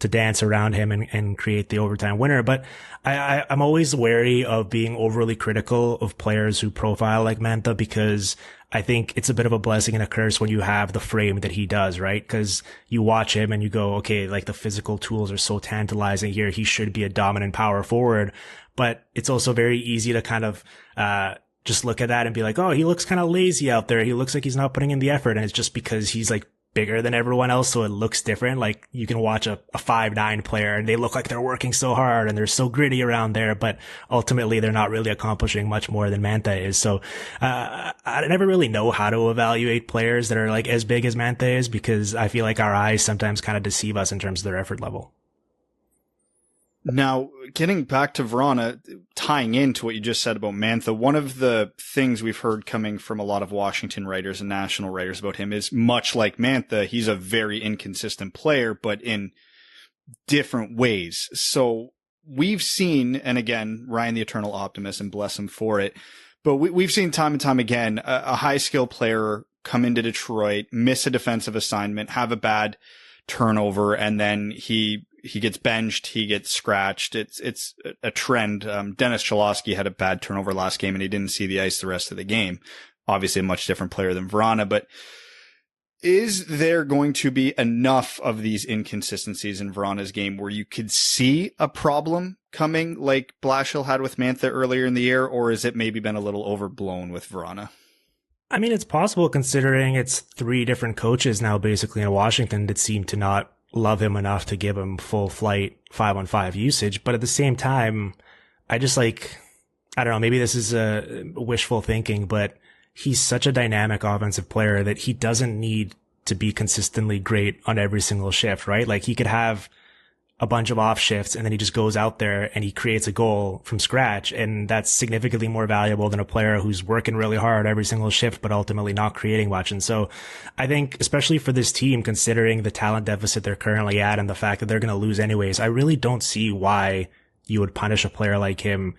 dance around him and create the overtime winner. But I'm always wary of being overly critical of players who profile like Mantha, because I think it's a bit of a blessing and a curse when you have the frame that he does, right? Because you watch him and you go, okay, like the physical tools are so tantalizing here. He should be a dominant power forward. But it's also very easy to kind of, just look at that and be like, oh, he looks kind of lazy out there. He looks like he's not putting in the effort. And it's just because he's like bigger than everyone else, so it looks different. Like you can watch a 5'9" player and they look like they're working so hard and they're so gritty around there, but ultimately they're not really accomplishing much more than Mantha is. So I never really know how to evaluate players that are like as big as Mantha is, because I feel like our eyes sometimes kind of deceive us in terms of their effort level. Now, getting back to Vrana, tying into what you just said about Mantha, one of the things we've heard coming from a lot of Washington writers and national writers about him is, much like Mantha, he's a very inconsistent player, but in different ways. So we've seen, and again, Ryan the Eternal Optimist, and bless him for it, but we've seen time and time again a high-skill player come into Detroit, miss a defensive assignment, have a bad turnover, and then he gets benched, he gets scratched. It's a trend. Dennis Cholowski had a bad turnover last game and he didn't see the ice the rest of the game. Obviously a much different player than Vrana, but is there going to be enough of these inconsistencies in Vrana's game where you could see a problem coming like Blashill had with Mantha earlier in the year, or has it maybe been a little overblown with Vrana? I mean, it's possible considering it's 3 different coaches now basically in Washington that seem to not love him enough to give him full flight 5-on-5 usage. But at the same time, I just I don't know, maybe this is wishful thinking, but he's such a dynamic offensive player that he doesn't need to be consistently great on every single shift, right? Like he could have a bunch of off shifts and then he just goes out there and he creates a goal from scratch. And that's significantly more valuable than a player who's working really hard every single shift, but ultimately not creating much. And so I think, especially for this team, considering the talent deficit they're currently at and the fact that they're going to lose anyways, I really don't see why you would punish a player like him,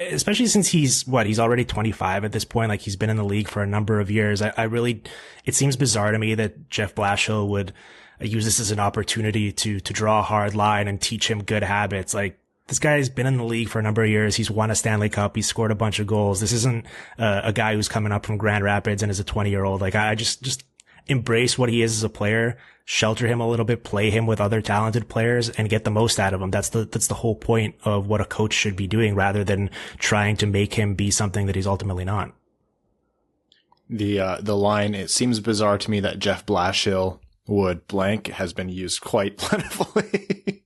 especially since he's already 25 at this point. Like he's been in the league for a number of years. It seems bizarre to me that Jeff Blashill would use this as an opportunity to draw a hard line and teach him good habits. Like this guy's been in the league for a number of years. He's won a Stanley Cup. He's scored a bunch of goals. This isn't a guy who's coming up from Grand Rapids and is a 20-year-old. Like I just embrace what he is as a player, shelter him a little bit, play him with other talented players and get the most out of him. That's the whole point of what a coach should be doing, rather than trying to make him be something that he's ultimately not. The line, it seems bizarre to me that Jeff Blashill would blank has been used quite plentifully.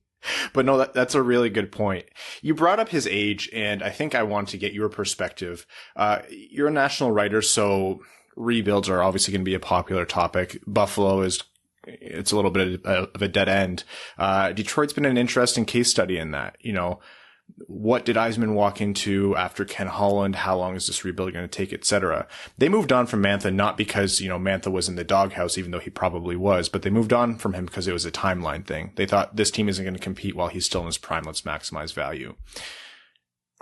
But no, that's a really good point. You brought up his age, and I think I want to get your perspective. You're a national writer, so rebuilds are obviously going to be a popular topic. Buffalo it's a little bit of a dead end. Detroit's been an interesting case study in that. What did Yzerman walk into after Ken Holland? How long is this rebuild going to take, etc.? They moved on from Mantha, not because, Mantha was in the doghouse, even though he probably was, but they moved on from him because it was a timeline thing. They thought this team isn't going to compete while he's still in his prime. Let's maximize value.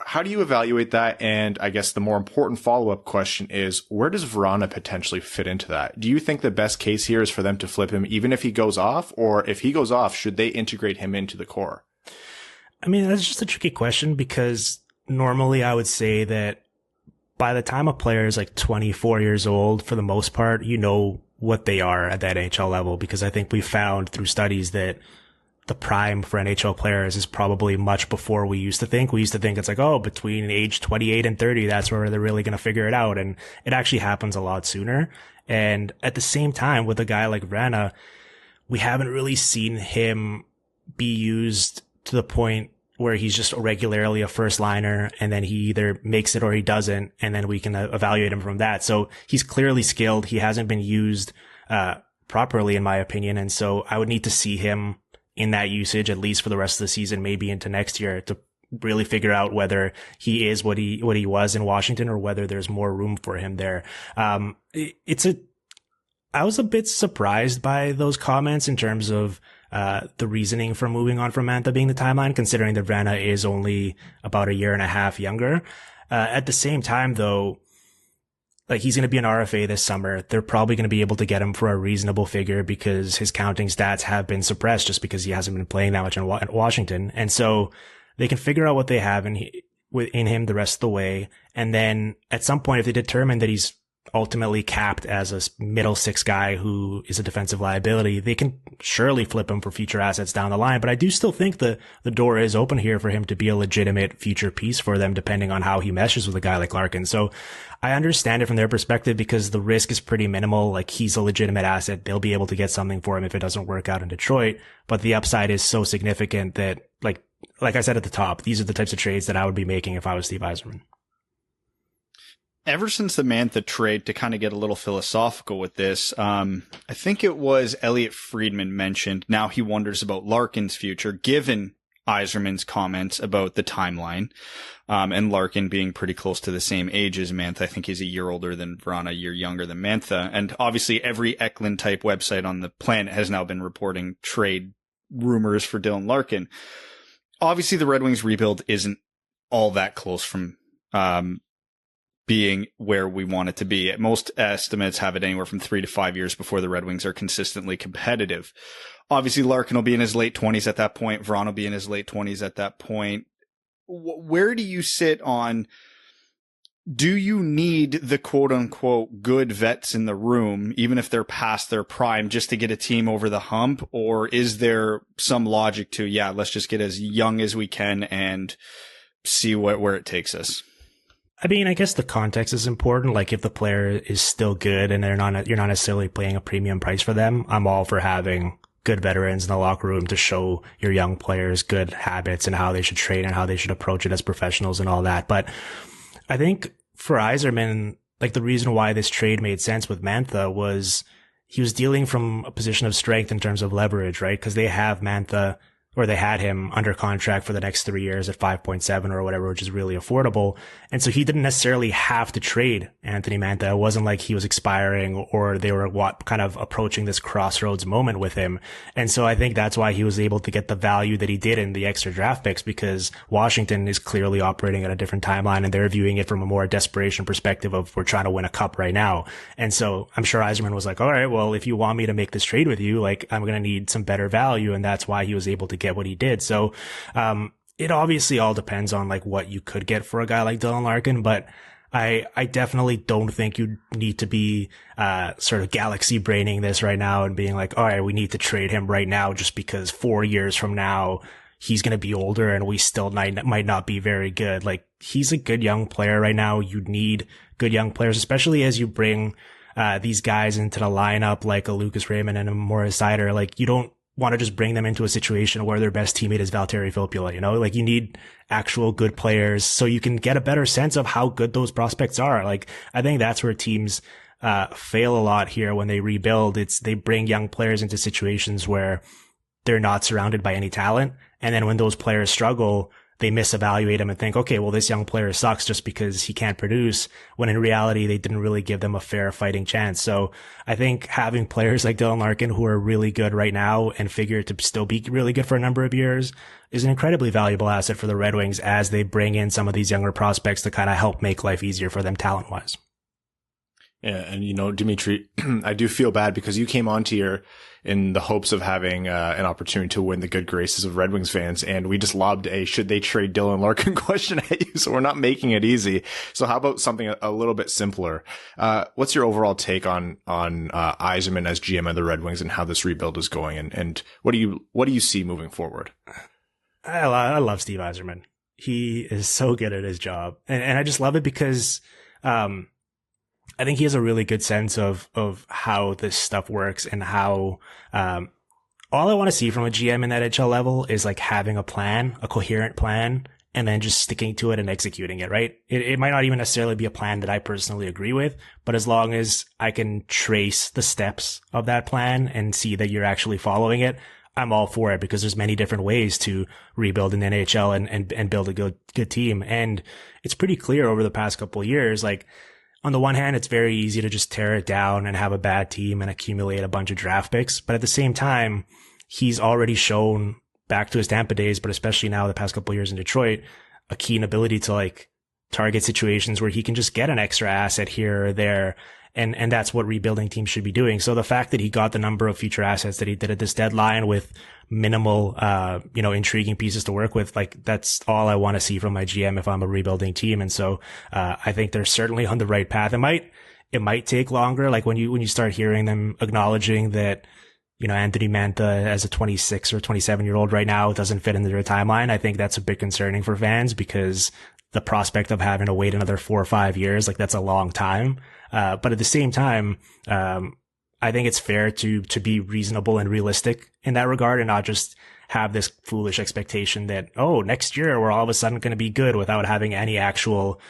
How do you evaluate that? And I guess the more important follow-up question is, where does Vrana potentially fit into that? Do you think the best case here is for them to flip him even if he goes off? Or if he goes off, should they integrate him into the core? I mean, that's just a tricky question, because normally I would say that by the time a player is like 24 years old, for the most part, what they are at that NHL level, because I think we found through studies that the prime for NHL players is probably much before we used to think. We used to think it's like, oh, between age 28 and 30, that's where they're really going to figure it out. And it actually happens a lot sooner. And at the same time, with a guy like Vrana, we haven't really seen him be used to the point where he's just regularly a first liner, and then he either makes it or he doesn't, and then we can evaluate him from that. So he's clearly skilled. He hasn't been used properly, in my opinion. And so I would need to see him in that usage, at least for the rest of the season, maybe into next year, to really figure out whether he is what he was in Washington or whether there's more room for him there. I was a bit surprised by those comments in terms of the reasoning for moving on from Mantha being the timeline, considering that Vrana is only about a year and a half younger. At the same time, though, like, he's going to be an RFA this summer. They're probably going to be able to get him for a reasonable figure because his counting stats have been suppressed just because he hasn't been playing that much in Washington. And so they can figure out what they have in him the rest of the way. And then at some point, if they determine that he's ultimately capped as a middle six guy who is a defensive liability, they can surely flip him for future assets down the line. But I do still think the door is open here for him to be a legitimate future piece for them, depending on how he meshes with a guy like Larkin. So I understand it from their perspective because the risk is pretty minimal. Like, he's a legitimate asset. They'll be able to get something for him if it doesn't work out in Detroit. But the upside is so significant that, like I said at the top, these are the types of trades that I would be making if I was Steve Yzerman. Ever since the Mantha trade, to kind of get a little philosophical with this, I think it was Elliot Friedman mentioned now he wonders about Larkin's future, given Yzerman's comments about the timeline, and Larkin being pretty close to the same age as Mantha. I think he's a year older than Vrana, a year younger than Mantha. And obviously every Eklund type website on the planet has now been reporting trade rumors for Dylan Larkin. Obviously the Red Wings rebuild isn't all that close from, being where we want it to be. Most estimates have it anywhere from 3 to 5 years before the Red Wings are consistently competitive. Obviously, Larkin will be in his late 20s at that point. Vrana will be in his late 20s at that point. Where do you sit on, do you need the quote-unquote good vets in the room, even if they're past their prime, just to get a team over the hump? Or is there some logic to, let's just get as young as we can and see where it takes us? I mean, I guess the context is important. Like, if the player is still good and you're not necessarily paying a premium price for them, I'm all for having good veterans in the locker room to show your young players good habits and how they should train and how they should approach it as professionals and all that. But I think for Yzerman, like, the reason why this trade made sense with Mantha was he was dealing from a position of strength in terms of leverage, right? Because they have Mantha, or they had him under contract for the next 3 years at 5.7 or whatever, which is really affordable. And so he didn't necessarily have to trade Anthony Mantha. It wasn't like he was expiring or they were kind of approaching this crossroads moment with him. And so I think that's why he was able to get the value that he did in the extra draft picks, because Washington is clearly operating at a different timeline and they're viewing it from a more desperation perspective of, we're trying to win a cup right now. And so I'm sure Yzerman was like, all right, well, if you want me to make this trade with you, like, I'm going to need some better value. And that's why he was able to get what he did. So, it obviously all depends on, like, what you could get for a guy like Dylan Larkin, but I definitely don't think you need to be, sort of galaxy braining this right now and being like, all right, we need to trade him right now just because 4 years from now he's going to be older and we still might not be very good. Like, he's a good young player right now. You need good young players, especially as you bring, these guys into the lineup, like a Lucas Raymond and a Morris Seider. Like, you don't want to just bring them into a situation where their best teammate is Valtteri Filppula, you know? Like, you need actual good players so you can get a better sense of how good those prospects are. Like, I think that's where teams fail a lot here when they rebuild. They bring young players into situations where they're not surrounded by any talent, and then when those players struggle, they misevaluate him and think, okay, well, this young player sucks just because he can't produce, when in reality, they didn't really give them a fair fighting chance. So I think having players like Dylan Larkin who are really good right now and figure to still be really good for a number of years is an incredibly valuable asset for the Red Wings as they bring in some of these younger prospects to kind of help make life easier for them talent-wise. Yeah, and Dimitri, I do feel bad because you came onto here in the hopes of having an opportunity to win the good graces of Red Wings fans, and we just lobbed a "should they trade Dylan Larkin" question at you, so we're not making it easy. So how about something a little bit simpler? What's your overall take on Yzerman as GM of the Red Wings and how this rebuild is going, and what do you see moving forward? I love Steve Yzerman. He is so good at his job, and I just love it because I think he has a really good sense of how this stuff works and how, all I want to see from a GM in that NHL level is like having a plan, a coherent plan, and then just sticking to it and executing it, right? It might not even necessarily be a plan that I personally agree with, but as long as I can trace the steps of that plan and see that you're actually following it, I'm all for it, because there's many different ways to rebuild an NHL and build a good team. And it's pretty clear over the past couple of years, like, on the one hand, it's very easy to just tear it down and have a bad team and accumulate a bunch of draft picks. But at the same time, he's already shown, back to his Tampa days, but especially now the past couple of years in Detroit, a keen ability to like target situations where he can just get an extra asset here or there. And that's what rebuilding teams should be doing. So the fact that he got the number of future assets that he did at this deadline with minimal, intriguing pieces to work with, like, that's all I want to see from my GM if I'm a rebuilding team. And so, I think they're certainly on the right path. It might take longer. Like when you start hearing them acknowledging that, Anthony Mantha as a 26 or 27-year-old right now doesn't fit into their timeline. I think that's a bit concerning for fans, because the prospect of having to wait another 4 or 5 years, like, that's a long time. But at the same time, I think it's fair to be reasonable and realistic in that regard, and not just have this foolish expectation that, next year we're all of a sudden going to be good without having any actual,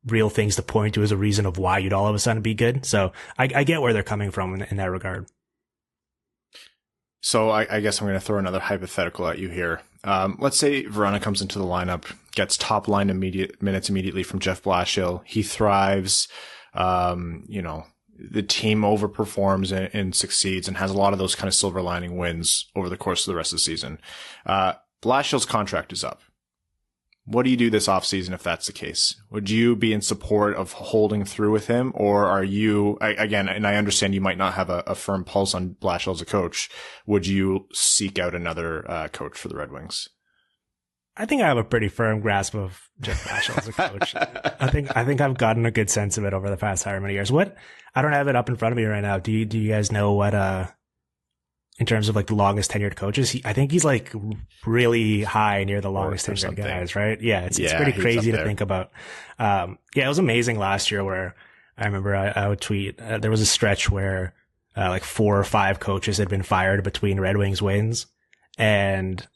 real things to point to as a reason of why you'd all of a sudden be good. So I get where they're coming from in that regard. So I guess I'm going to throw another hypothetical at you here. Let's say Vrana comes into the lineup, gets top line minutes immediately from Jeff Blashill. He thrives. The team overperforms and succeeds and has a lot of those kind of silver lining wins over the course of the rest of the season. Blashill's contract is up. What do you do this offseason if that's the case? Would you be in support of holding through with him, or are you, again, and I understand you might not have a firm pulse on Blashill as a coach, would you seek out another coach for the Red Wings? I think I have a pretty firm grasp of Jeff Blashill as a coach. I think I've gotten a good sense of it over the past however many years. I don't have it up in front of me right now. Do you guys know what, in terms of like the longest tenured coaches, I think he's like really high near the longest tenured guys, right? Yeah. It's pretty crazy to think about. It was amazing last year where I remember I would tweet, there was a stretch where, like 4 or 5 coaches had been fired between Red Wings wins. And,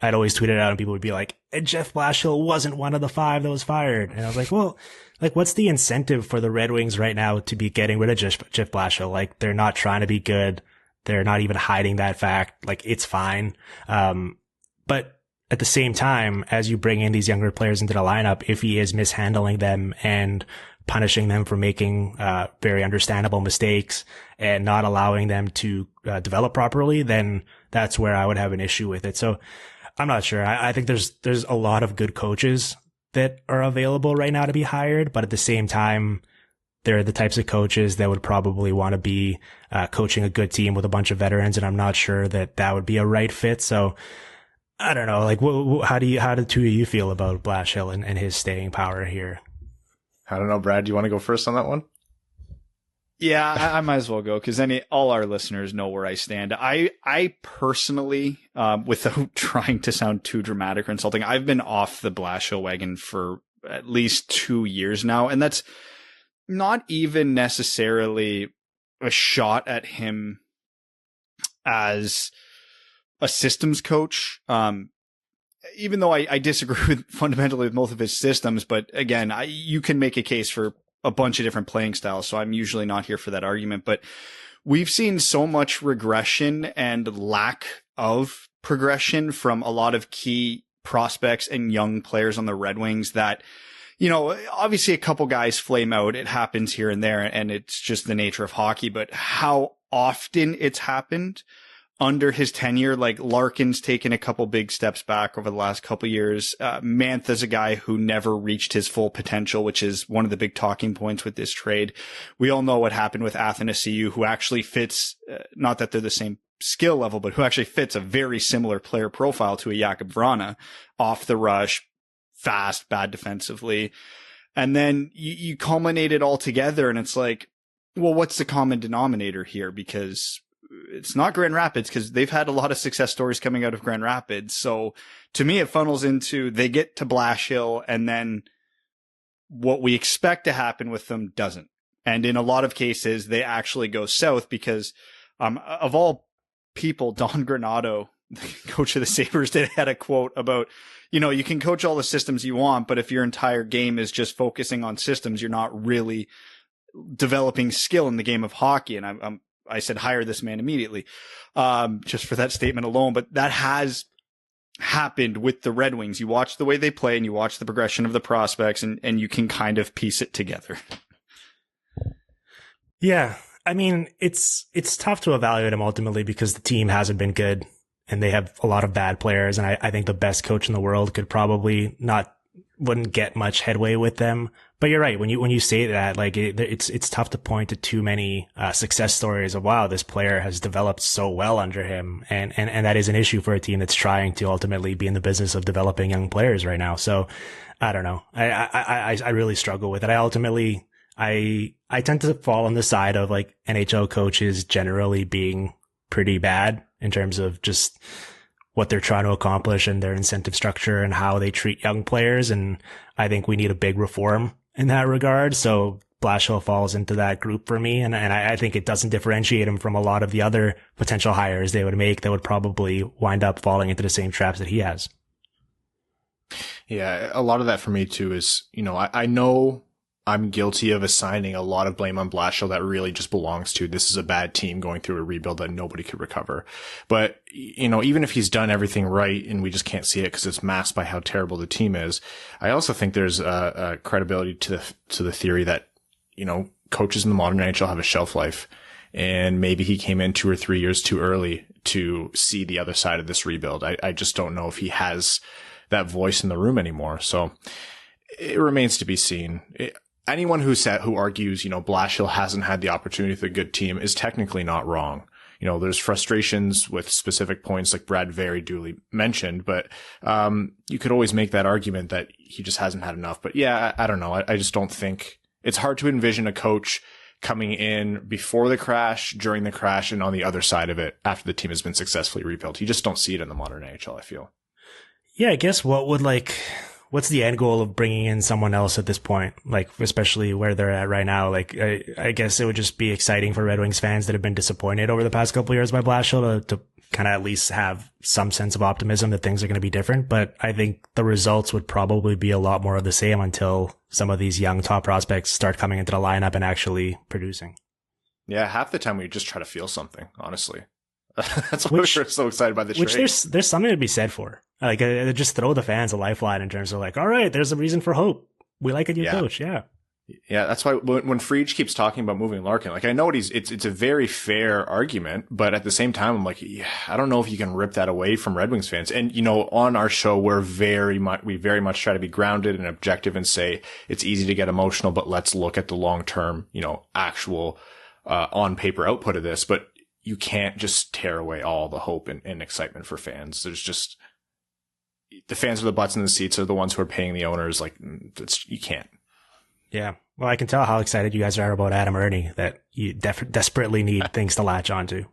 I'd always tweet it out and people would be like, Jeff Blashill wasn't one of the 5 that was fired. And I was like, well, like, what's the incentive for the Red Wings right now to be getting rid of Jeff Blashill? Like, they're not trying to be good. They're not even hiding that fact. Like, it's fine. But at the same time, as you bring in these younger players into the lineup, if he is mishandling them and punishing them for making very understandable mistakes and not allowing them to develop properly, then that's where I would have an issue with it. So I'm not sure. I think there's a lot of good coaches that are available right now to be hired, but at the same time, they're the types of coaches that would probably want to be coaching a good team with a bunch of veterans, and I'm not sure that would be a right fit. So I don't know. Like, how do the two of you feel about Blashill and his staying power here? I don't know, Brad. Do you want to go first on that one? Yeah, I might as well go, because all our listeners know where I stand. I personally, without trying to sound too dramatic or insulting, I've been off the Blashill wagon for at least 2 years now, and that's not even necessarily a shot at him as a systems coach. Even though I disagree fundamentally with most of his systems, but again, you can make a case for a bunch of different playing styles, so I'm usually not here for that argument. But we've seen so much regression and lack of progression from a lot of key prospects and young players on the Red Wings that, obviously a couple guys flame out. It happens here and there, and it's just the nature of hockey. But how often it's happened, under his tenure, like Larkin's taken a couple big steps back over the last couple years. Mantha's a guy who never reached his full potential, which is one of the big talking points with this trade. We all know what happened with Athanasiou, who actually fits, not that they're the same skill level, but who actually fits a very similar player profile to a Jakub Vrana, off the rush, fast, bad defensively. And then you culminate it all together and it's like, well, what's the common denominator here? Because it's not Grand Rapids, because they've had a lot of success stories coming out of Grand Rapids. So to me, it funnels into they get to Blashill and then what we expect to happen with them doesn't. And in a lot of cases, they actually go south because of all people, Don Granato, the coach of the Sabres, had a quote about, you can coach all the systems you want, but if your entire game is just focusing on systems, you're not really developing skill in the game of hockey. And I said, hire this man immediately, just for that statement alone. But that has happened with the Red Wings. You watch the way they play and you watch the progression of the prospects and you can kind of piece it together. Yeah. I mean, it's tough to evaluate him ultimately because the team hasn't been good and they have a lot of bad players. And I think the best coach in the world could probably wouldn't get much headway with them. But you're right. When you say that, like it's tough to point to too many success stories of, wow, this player has developed so well under him. And that is an issue for a team that's trying to ultimately be in the business of developing young players right now. So I don't know. I really struggle with it. I tend to fall on the side of like NHL coaches generally being pretty bad in terms of just what they're trying to accomplish and their incentive structure and how they treat young players. And I think we need a big reform in that regard. So Blashill falls into that group for me. And I think it doesn't differentiate him from a lot of the other potential hires they would make that would probably wind up falling into the same traps that he has. Yeah, a lot of that for me too is, I know I'm guilty of assigning a lot of blame on Blashill that really just belongs to this is a bad team going through a rebuild that nobody could recover. But, even if he's done everything right and we just can't see it because it's masked by how terrible the team is, I also think there's a credibility to the theory that, coaches in the modern NHL have a shelf life and maybe he came in 2 or 3 years too early to see the other side of this rebuild. I just don't know if he has that voice in the room anymore. So it remains to be seen. Anyone who argues, Blashill hasn't had the opportunity with a good team is technically not wrong. There's frustrations with specific points like Brad very duly mentioned, but, you could always make that argument that he just hasn't had enough. But yeah, I don't know. I just don't think it's hard to envision a coach coming in before the crash, during the crash, and on the other side of it after the team has been successfully rebuilt. You just don't see it in the modern NHL, I feel. Yeah, I guess what's the end goal of bringing in someone else at this point? Like, especially where they're at right now. Like, I guess it would just be exciting for Red Wings fans that have been disappointed over the past couple of years by Blashill to kind of at least have some sense of optimism that things are going to be different. But I think the results would probably be a lot more of the same until some of these young top prospects start coming into the lineup and actually producing. Yeah, half the time we just try to feel something, honestly. That's why we're so excited by the trade. Which there's something to be said for. Like, just throw the fans a lifeline in terms of like, all right, there's a reason for hope. We like a new coach. Yeah. Yeah. That's why when Friedge keeps talking about moving Larkin, like I know it's a very fair argument, but at the same time, I'm like, yeah, I don't know if you can rip that away from Red Wings fans. And, on our show, we very much try to be grounded and objective and say it's easy to get emotional, but let's look at the long-term, actual, on paper output of this. But you can't just tear away all the hope and excitement for fans. There's just, the fans with the butts in the seats are the ones who are paying the owners. Like, you can't. Yeah. Well, I can tell how excited you guys are about Adam Ernie, that you desperately need things to latch onto.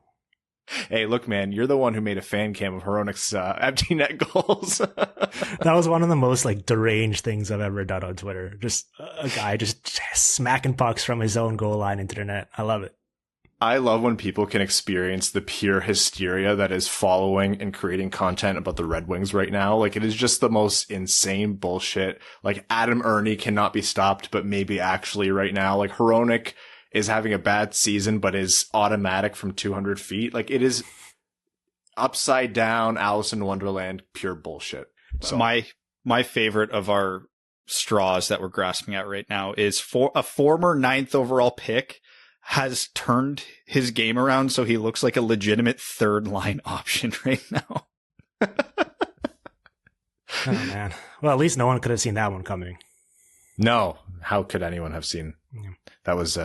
Hey, look, man, you're the one who made a fan cam of Hronik's empty net goals. That was one of the most deranged things I've ever done on Twitter. Just a guy just smacking pucks from his own goal line into the net. I love it. I love when people can experience the pure hysteria that is following and creating content about the Red Wings right now. Like, it is just the most insane bullshit. Like, Adam Ernie cannot be stopped, but maybe actually right now, like, Hronik is having a bad season, but is automatic from 200 feet. Like, it is upside down Alice in Wonderland, pure bullshit. So my favorite of our straws that we're grasping at right now is for a former 9th overall pick has turned his game around so he looks like a legitimate third line option right now. Oh man. Well, at least no one could have seen that one coming. No, how could anyone have seen? That was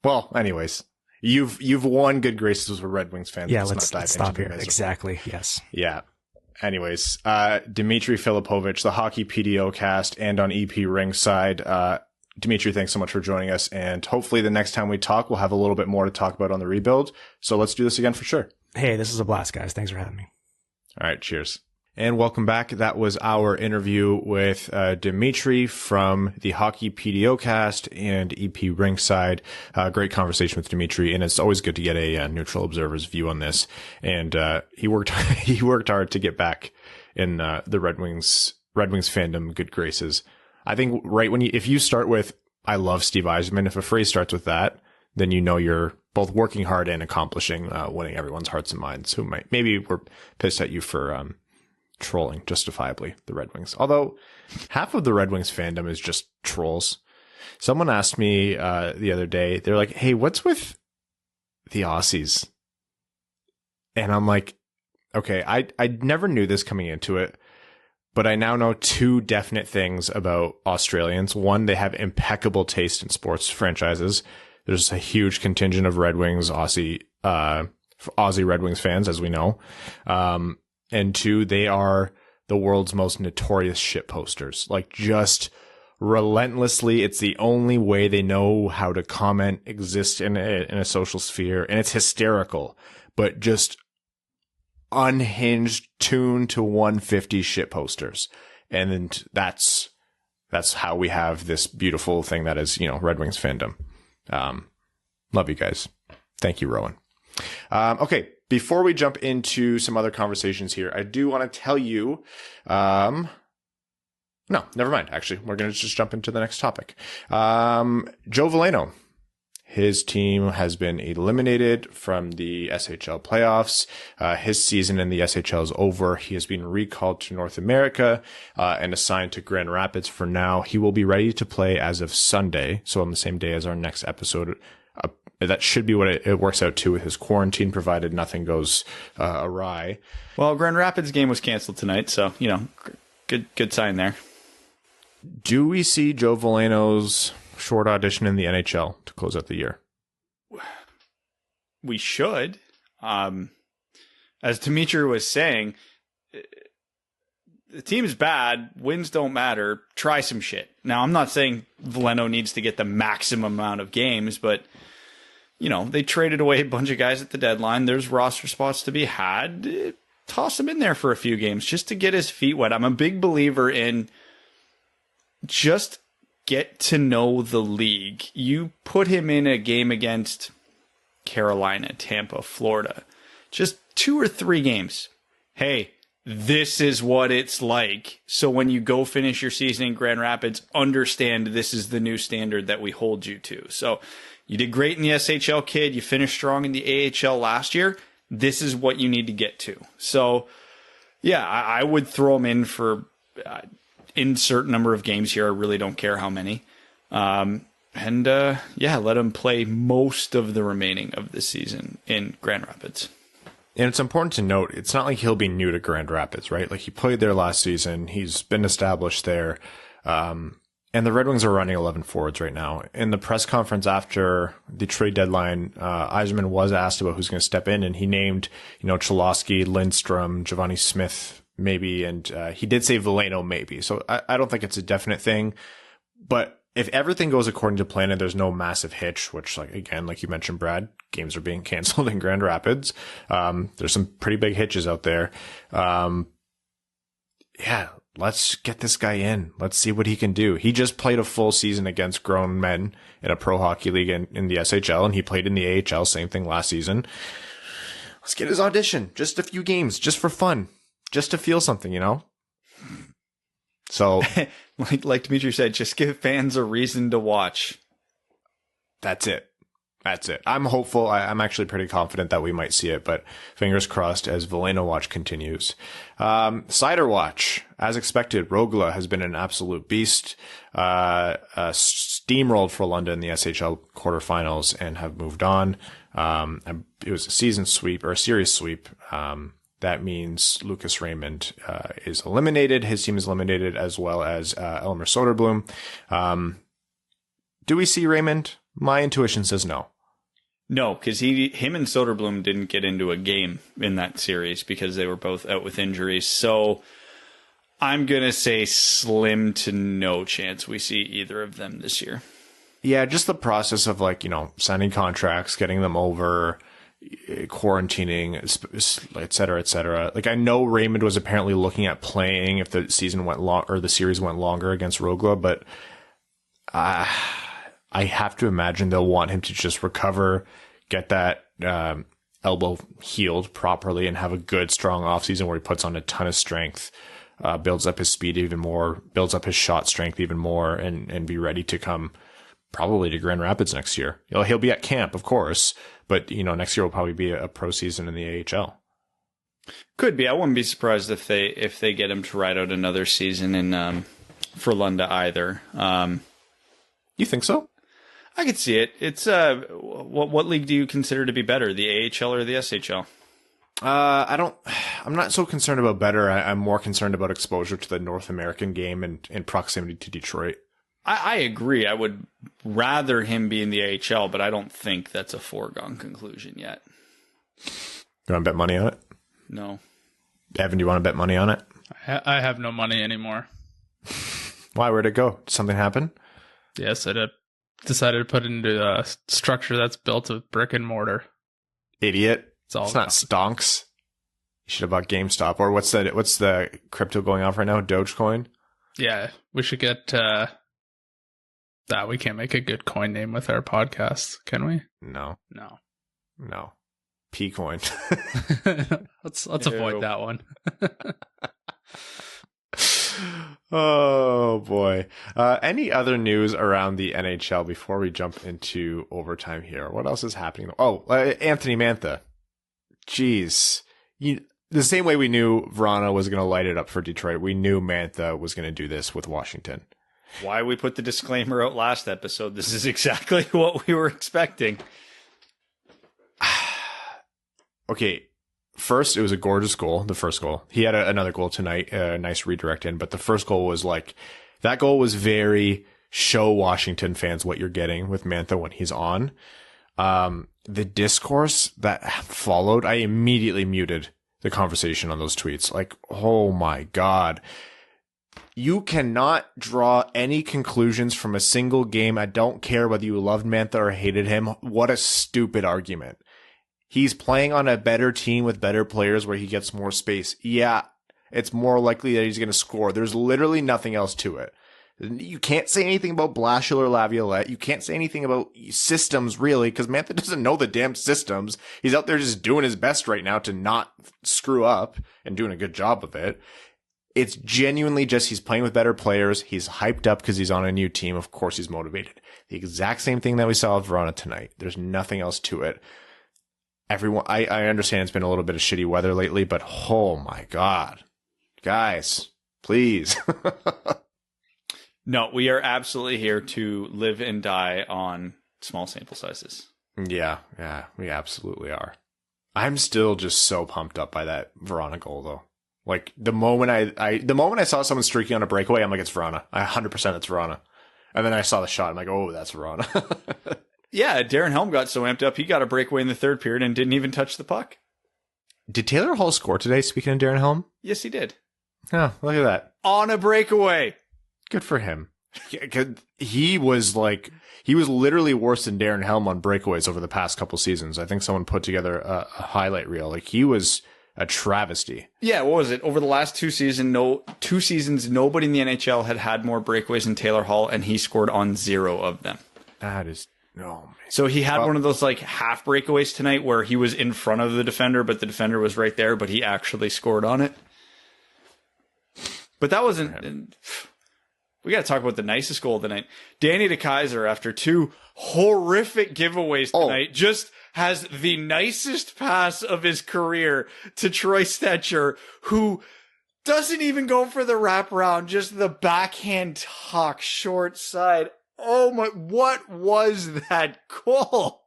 well, anyways. You've won good graces with Red Wings fans. Yeah, let's stop here. Exactly. Yes. Yeah. Anyways, Dimitri Filipovic, the Hockey PDOcast, and on EP Ringside. Dimitri, thanks so much for joining us, and hopefully the next time we talk, we'll have a little bit more to talk about on the rebuild. So let's do this again for sure. Hey, this is a blast, guys. Thanks for having me. All right, cheers. And welcome back. That was our interview with Dimitri from the Hockey PDOcast and EP Ringside. Great conversation with Dimitri, and it's always good to get a neutral observer's view on this. And he worked hard to get back in the Red Wings fandom good graces. I think if you start with "I love Steve Yzerman," if a phrase starts with that, then you know you're both working hard and accomplishing winning everyone's hearts and minds who maybe were pissed at you for trolling justifiably the Red Wings. Although half of the Red Wings fandom is just trolls. Someone asked me the other day, they're like, "Hey, what's with the Aussies?" And I'm like, okay, I never knew this coming into it, but I now know two definite things about Australians. One, they have impeccable taste in sports franchises. There's a huge contingent of Red Wings, Aussie Red Wings fans, as we know. And two, they are the world's most notorious shit posters. Like, just relentlessly, it's the only way they know how to comment, exist in a social sphere, and it's hysterical, but just unhinged, tuned to 150 shit posters. And then that's how we have this beautiful thing that is, Red Wings fandom. Love you guys. Thank you, Rowan. Okay. Before we jump into some other conversations here, I do want to tell you, no, never mind. Actually, we're going to just jump into the next topic. Joe Veleno, his team has been eliminated from the SHL playoffs. His season in the SHL is over. He has been recalled to North America, and assigned to Grand Rapids for now. He will be ready to play as of Sunday. So on the same day as our next episode. That should be what it works out to with his quarantine, provided nothing goes awry. Well, Grand Rapids game was canceled tonight, so, good sign there. Do we see Joe Veleno's short audition in the NHL to close out the year? We should. As Dimitri was saying, the team's bad. Wins don't matter. Try some shit. Now, I'm not saying Veleno needs to get the maximum amount of games, but they traded away a bunch of guys at the deadline. There's roster spots to be had. Toss him in there for a few games just to get his feet wet. I'm a big believer in just get to know the league. You put him in a game against Carolina, Tampa, Florida, just 2 or 3 games. Hey, this is what it's like. So when you go finish your season in Grand Rapids, understand this is the new standard that we hold you to. So you did great in the SHL, kid. You finished strong in the AHL last year. This is what you need to get to. So, yeah, I would throw him in for insert number of games here. I really don't care how many. Let him play most of the remaining of the season in Grand Rapids. And it's important to note, it's not like he'll be new to Grand Rapids, right? Like, he played there last season. He's been established there. And the Red Wings are running 11 forwards right now. In the press conference after the trade deadline, Yzerman was asked about who's going to step in, and he named, Cholowski, Lindstrom, Giovanni Smith, maybe, and he did say Veleno, maybe. So I don't think it's a definite thing. But if everything goes according to plan and there's no massive hitch, which, like you mentioned, Brad, games are being canceled in Grand Rapids. There's some pretty big hitches out there. Let's get this guy in. Let's see what he can do. He just played a full season against grown men in a pro hockey league in the SHL, and he played in the AHL, same thing last season. Let's get his audition. Just a few games, just for fun, just to feel something, So, like Dimitri said, just give fans a reason to watch. That's it. I'm hopeful. I'm actually pretty confident that we might see it, but fingers crossed as Veleno watch continues. Seider watch. As expected, Rogla has been an absolute beast. Steve steamrolled for London in the SHL quarterfinals and have moved on. It was a season sweep or a series sweep. That means Lucas Raymond is eliminated. His team is eliminated, as well as Elmer Soderblom. Do we see Raymond? My intuition says no. No, because him and Soderblom didn't get into a game in that series because they were both out with injuries. So I'm going to say slim to no chance we see either of them this year. Yeah, just the process of signing contracts, getting them over, quarantining, et cetera, et cetera. Like, I know Raymond was apparently looking at playing if the season went long or the series went longer against Rogla, but I have to imagine they'll want him to just recover, get that elbow healed properly, and have a good, strong offseason where he puts on a ton of strength, builds up his speed even more, builds up his shot strength even more, and be ready to come probably to Grand Rapids next year. He'll be at camp, of course, but next year will probably be a pro season in the AHL. Could be. I wouldn't be surprised if they get him to ride out another season in for Lunda either. You think so? I could see it. It's what league do you consider to be better, the AHL or the SHL? I'm not so concerned about better. I'm more concerned about exposure to the North American game and proximity to Detroit. I agree. I would rather him be in the AHL, but I don't think that's a foregone conclusion yet. You want to bet money on it? No. Evan, do you want to bet money on it? I have no money anymore. Why? Where'd it go? Did something happen? Yes, I decided to put it into a structure that's built with brick and mortar. Idiot. It's not stonks. You should have bought GameStop. Or what's the crypto going off right now? Dogecoin? Yeah, we should get... we can't make a good coin name with our podcast, can we? No. P-coin. Let's avoid that one. Oh boy. Any other news around the NHL before we jump into overtime here? What else is happening? Oh, Anthony Mantha. Jeez. The same way we knew Vrana was going to light it up for Detroit, we knew Mantha was going to do this with Washington. Why we put the disclaimer out last episode. This is exactly what we were expecting. Okay, first, it was a gorgeous goal, the first goal. He had another goal tonight, a nice redirect in, but the first goal was that goal was very show Washington fans what you're getting with Mantha when he's on. The discourse that followed, I immediately muted the conversation on those tweets. Oh my God. You cannot draw any conclusions from a single game. I don't care whether you loved Mantha or hated him. What a stupid argument. He's playing on a better team with better players where he gets more space. Yeah, it's more likely that he's going to score. There's literally nothing else to it. You can't say anything about Blashill or Laviolette. You can't say anything about systems, really, because Mantha doesn't know the damn systems. He's out there just doing his best right now to not screw up and doing a good job of it. It's genuinely just he's playing with better players. He's hyped up because he's on a new team. Of course, he's motivated. The exact same thing that we saw with Vrana tonight. There's nothing else to it. Everyone, I understand it's been a little bit of shitty weather lately, but oh my God. Guys, please. No, we are absolutely here to live and die on small sample sizes. Yeah, we absolutely are. I'm still just so pumped up by that Vrana goal, though. The moment I saw someone streaking on a breakaway, I'm like, it's Vrana. 100% it's Vrana. And then I saw the shot. I'm like, oh, that's Vrana. Yeah, Darren Helm got so amped up, he got a breakaway in the third period and didn't even touch the puck. Did Taylor Hall score today, speaking of Darren Helm? Yes, he did. Oh, look at that. On a breakaway. Good for him. He was literally worse than Darren Helm on breakaways over the past couple seasons. I think someone put together a highlight reel. He was a travesty. Yeah, what was it? Over the last two seasons, nobody in the NHL had more breakaways than Taylor Hall, and he scored on 0 of them. That is... Oh, man. So he had one of those half breakaways tonight where he was in front of the defender, but the defender was right there, but he actually scored on it. But that wasn't... We got to talk about the nicest goal of the night. Danny DeKeyser, after 2 horrific giveaways tonight, just has the nicest pass of his career to Troy Stetcher, who doesn't even go for the wraparound, just the backhand tuck, short side. Oh my, what was that goal?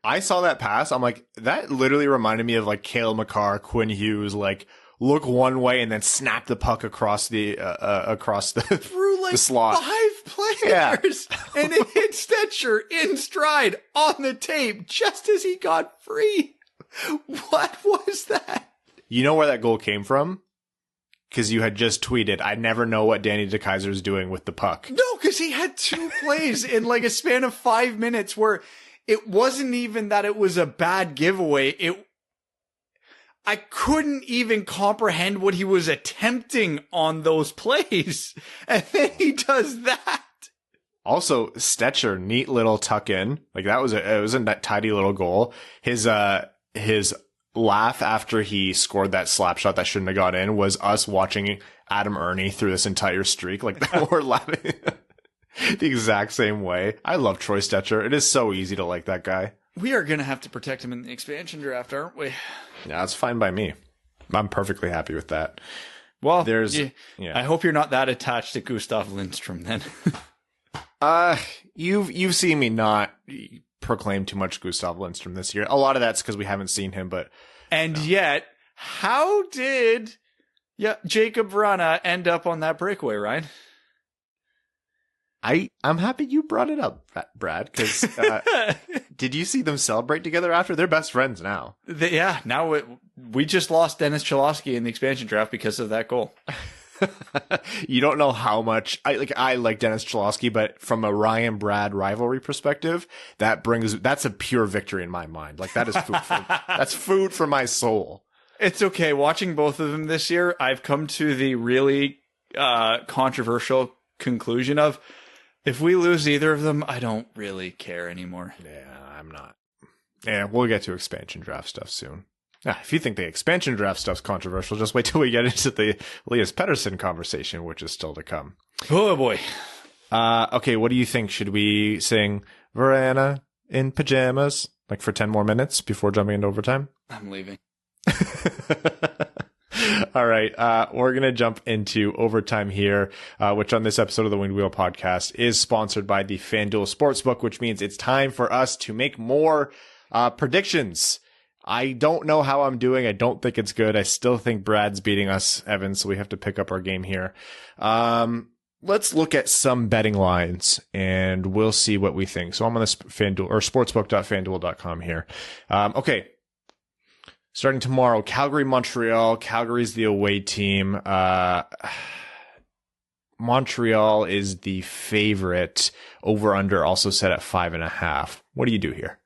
I saw that pass. I'm like, that literally reminded me of like Cale Makar, Quinn Hughes, like look one way and then snap the puck across the Through like the slot. 5 players. And it hit Stetcher in stride on the tape just as he got free. What was that? You know where that goal came from? Because you had just tweeted, I never know what Danny DeKeyser's doing with the puck. No, because he had 2 plays in like a span of 5 minutes where it wasn't even that it was a bad giveaway. I couldn't even comprehend what he was attempting on those plays. And then he does that. Also, Stetcher, neat little tuck in. Like it was a tidy little goal. His laugh after he scored that slap shot that shouldn't have got in was us watching Adam Ernie through this entire streak. Like we're laughing the exact same way. I love Troy Stetcher. It is so easy to like that guy. We are going to have to protect him in the expansion draft, aren't we? Yeah, it's fine by me. I'm perfectly happy with that. Well, yeah. I hope you're not that attached to Gustav Lindstrom then. You've seen me not proclaim too much Gustav Lindstrom this year. A lot of that's because we haven't seen him, but yet, how did Jakub Vrana end up on that breakaway, Ryan? I'm happy you brought it up, Brad, because did you see them celebrate together after? They're best friends now. Now we just lost Dennis Cholowski in the expansion draft because of that goal. You don't know how much I like Dennis Cholowski, but from a Ryan Brad rivalry perspective, that's a pure victory in my mind. Like that is that's food for my soul. It's okay. Watching both of them this year, I've come to the really controversial conclusion of if we lose either of them, I don't really care anymore. Yeah, I'm not. Yeah, we'll get to expansion draft stuff soon. If you think the expansion draft stuff's controversial, just wait till we get into the Elias Pettersson conversation, which is still to come. Oh, boy. Okay, what do you think? Should we sing Verana in pajamas, like for 10 more minutes before jumping into overtime? I'm leaving. All right, we're going to jump into overtime here, which on this episode of the Winged Wheel podcast is sponsored by the FanDuel Sportsbook, which means it's time for us to make more predictions. I don't know how I'm doing. I don't think it's good. I still think Brad's beating us, Evan, so we have to pick up our game here. Let's look at some betting lines, and we'll see what we think. So I'm on this FanDuel, or sportsbook.fanduel.com here. Okay. Starting tomorrow, Calgary, Montreal. Calgary's the away team. Montreal is the favorite. Over under also set at 5.5. What do you do here?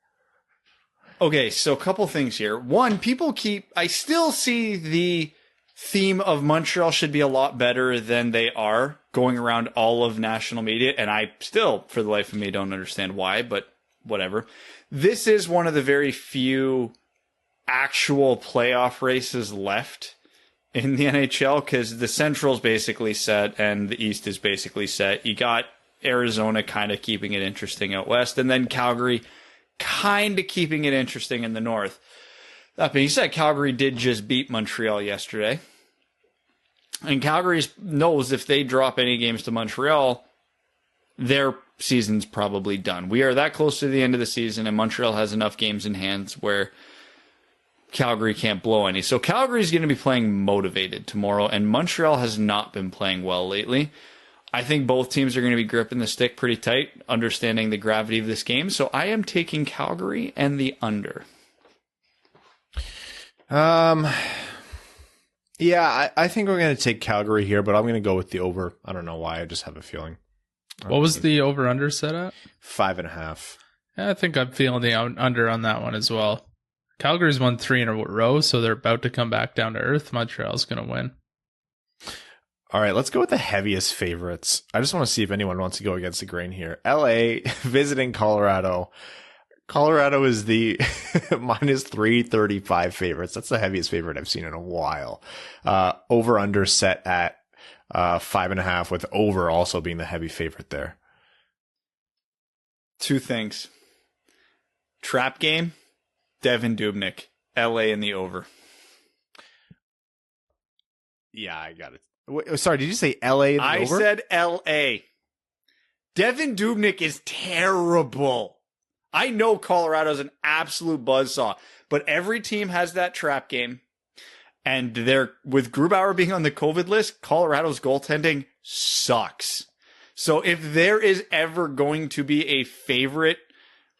Okay, so a couple things here. One, I still see the theme of Montreal should be a lot better than they are going around all of national media, and I still, for the life of me, don't understand why, but whatever. This is one of the very few actual playoff races left in the NHL because the Central's basically set and the East is basically set. You got Arizona kind of keeping it interesting out west, and then Calgary kind of keeping it interesting in the north. That being said, Calgary did just beat Montreal yesterday. And Calgary knows if they drop any games to Montreal, their season's probably done. We are that close to the end of the season, and Montreal has enough games in hand where Calgary can't blow any. So Calgary's going to be playing motivated tomorrow, and Montreal has not been playing well lately. I think both teams are going to be gripping the stick pretty tight, understanding the gravity of this game. So I am taking Calgary and the under. Yeah, I think we're going to take Calgary here, but I'm going to go with the over. I don't know why. I just have a feeling. What was the over-under set at? 5.5. Yeah, I think I'm feeling the under on that one as well. Calgary's won 3 in a row, so they're about to come back down to earth. Montreal's going to win. All right, let's go with the heaviest favorites. I just want to see if anyone wants to go against the grain here. LA visiting Colorado. Colorado is the minus 335 favorites. That's the heaviest favorite I've seen in a while. Over under set at 5.5, with over also being the heavy favorite there. Two things. Trap game, Devin Dubnyk, LA in the over. Yeah, I got it. Wait, sorry, did you say LA in the over? I said LA. Devin Dubnyk is terrible. I know Colorado's an absolute buzzsaw, but every team has that trap game. And with Grubauer being on the COVID list, Colorado's goaltending sucks. So if there is ever going to be a favorite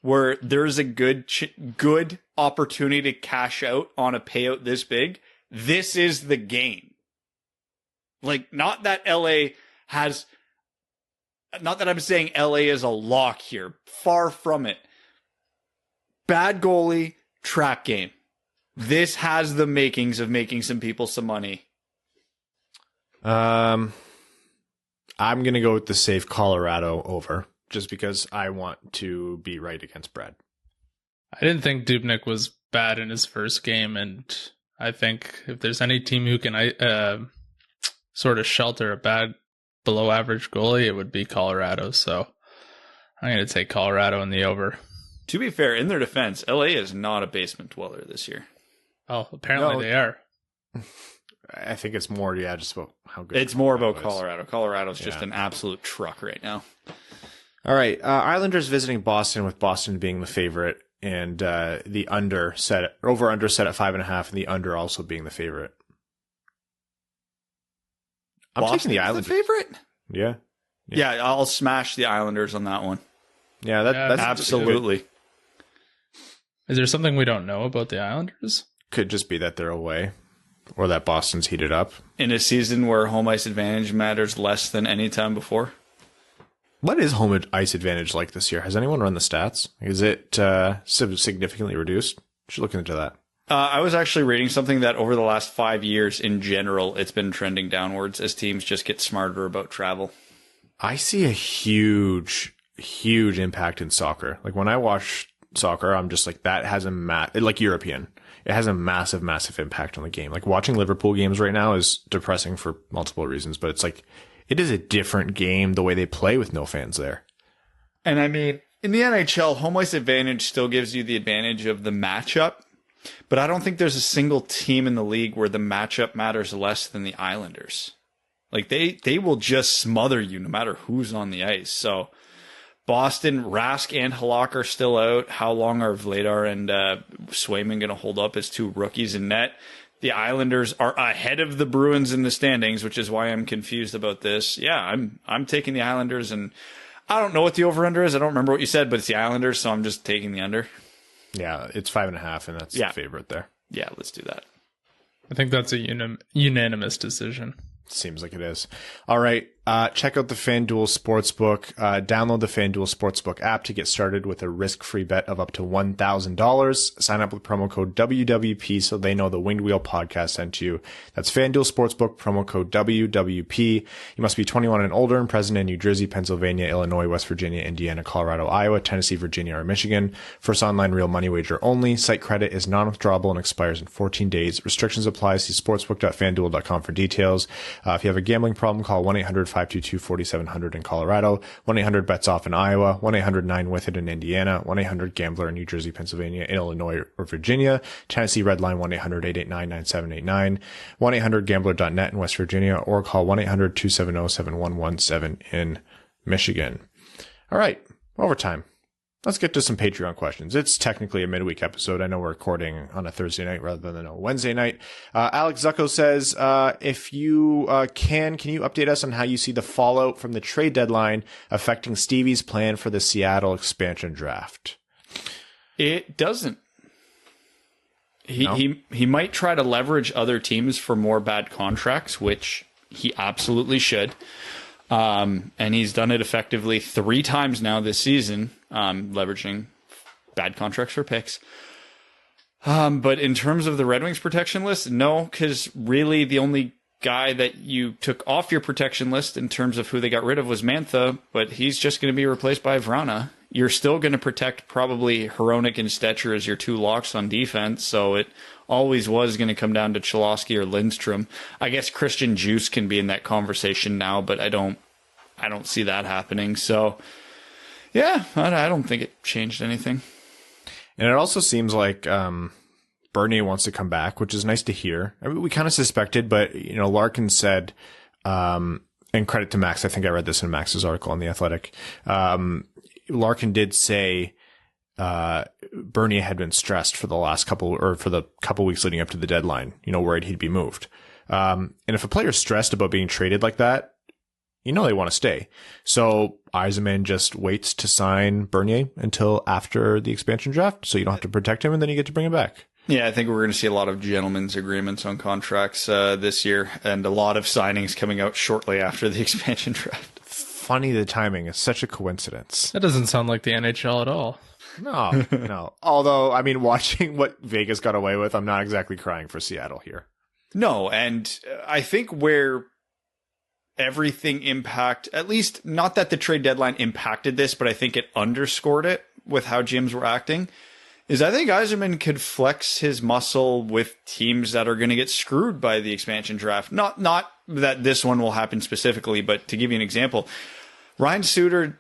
where there's a good opportunity to cash out on a payout this big, this is the game. Like, not that I'm saying LA is a lock here. Far from it. Bad goalie, trap game. This has the makings of making some people some money. I'm going to go with the safe Colorado over, just because I want to be right against Brad. I didn't think Dubnyk was bad in his first game, and I think if there's any team who can sort of shelter a bad below average goalie, it would be Colorado. So I'm going to take Colorado in the over. To be fair, in their defense, LA is not a basement dweller this year. Oh, apparently they are. I think it's more, just about how good. It's more about Colorado. Colorado's just an absolute truck right now. All right, Islanders visiting Boston, with Boston being the favorite, and the over under set at 5.5, and the under also being the favorite. I'm taking the Islanders. The favorite? Yeah, I'll smash the Islanders on that one. Yeah, that's absolutely. Is there something we don't know about the Islanders? Could just be that they're away, or that Boston's heated up. In a season where home ice advantage matters less than any time before? What is home ice advantage like this year? Has anyone run the stats? Is it significantly reduced? Should look into that. I was actually reading something that over the last 5 years, in general, it's been trending downwards as teams just get smarter about travel. I see a huge impact in soccer. Like, when I watch soccer, I'm just like, that has like European. It has a massive impact on the game. Like, watching Liverpool games right now is depressing for multiple reasons, but it's like, it is a different game the way they play with no fans there. And I mean, in the NHL, home ice advantage still gives you the advantage of the matchup, but I don't think there's a single team in the league where the matchup matters less than the Islanders. Like, they will just smother you no matter who's on the ice. So Boston, Rask and Halak are still out. How long are Vladar and Swayman going to hold up as two rookies in net? The Islanders are ahead of the Bruins in the standings, which is why I'm confused about this. Yeah, I'm taking the Islanders, and I don't know what the over-under is. I don't remember what you said, but it's the Islanders, so I'm just taking the under. Yeah, it's 5.5, and that's the favorite there. Yeah, let's do that. I think that's a unanimous decision. Seems like it is. All right. Check out the FanDuel Sportsbook. Download the FanDuel Sportsbook app to get started with a risk-free bet of up to $1,000. Sign up with promo code WWP so they know the Winged Wheel podcast sent you. That's FanDuel Sportsbook, promo code WWP. You must be 21 and older and present in New Jersey, Pennsylvania, Illinois, West Virginia, Indiana, Colorado, Iowa, Tennessee, Virginia, or Michigan. First online real money wager only. Site credit is non-withdrawable and expires in 14 days. Restrictions apply. See sportsbook.fanduel.com for details. If you have a gambling problem, call 1-800-522-4700 in Colorado, 1-800-BETS-OFF in Iowa, 1-800-9-WITH-IT in Indiana, 1-800-GAMBLER in New Jersey, Pennsylvania, Illinois, or Virginia, Tennessee Redline 1-800-889-9789, 1-800-GAMBLER.net in West Virginia, or call 1-800-270-7117 in Michigan. All right, overtime. Let's get to some Patreon questions. It's technically a midweek episode. I know we're recording on a Thursday night rather than a Wednesday night. Alex Zucco says, if you can you update us on how you see the fallout from the trade deadline affecting Stevie's plan for the Seattle expansion draft? It doesn't. He might try to leverage other teams for more bad contracts, which he absolutely should. And he's done it effectively 3 times now this season, leveraging bad contracts for picks. But in terms of the Red Wings protection list, no, because really the only guy that you took off your protection list in terms of who they got rid of was Mantha, but he's just going to be replaced by Vrana. You're still going to protect probably Hronek and Stetcher as your 2 locks on defense, so it always was going to come down to Cholowski or Lindstrom. I guess Christian Juice can be in that conversation now, but I don't see that happening. So, yeah, I don't think it changed anything. And it also seems like Bernier wants to come back, which is nice to hear. I mean, we kind of suspected, but Larkin said, and and credit to Max, I think I read this in Max's article on The Athletic. Larkin did say Bernier had been stressed for the couple weeks leading up to the deadline, worried he'd be moved. And if a player's stressed about being traded like that, they want to stay. So Yzerman just waits to sign Bernier until after the expansion draft, so you don't have to protect him, and then you get to bring him back. Yeah, I think we're going to see a lot of gentlemen's agreements on contracts this year, and a lot of signings coming out shortly after the expansion draft. Funny, the timing is such a coincidence. That doesn't sound like the NHL at all. No. Although, watching what Vegas got away with, I'm not exactly crying for Seattle here. No, and I think where everything at least not that the trade deadline impacted this, but I think it underscored it with how GMs were acting, is I think Yzerman could flex his muscle with teams that are going to get screwed by the expansion draft. Not that this one will happen specifically, but to give you an example, Ryan Suter,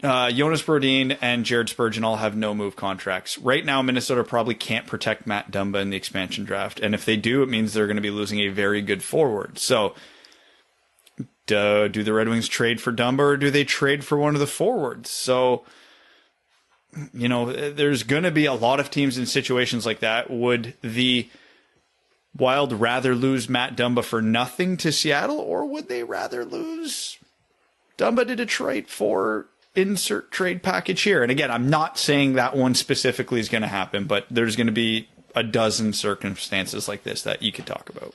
Jonas Brodin, and Jared Spurgeon all have no-move contracts. Right now, Minnesota probably can't protect Matt Dumba in the expansion draft, and if they do, it means they're going to be losing a very good forward. So do the Red Wings trade for Dumba, or do they trade for one of the forwards? So, there's going to be a lot of teams in situations like that. Would the Wild rather lose Matt Dumba for nothing to Seattle, or would they rather lose Dumba to Detroit for insert trade package here? And again, I'm not saying that one specifically is going to happen, but there's going to be a dozen circumstances like this that you could talk about.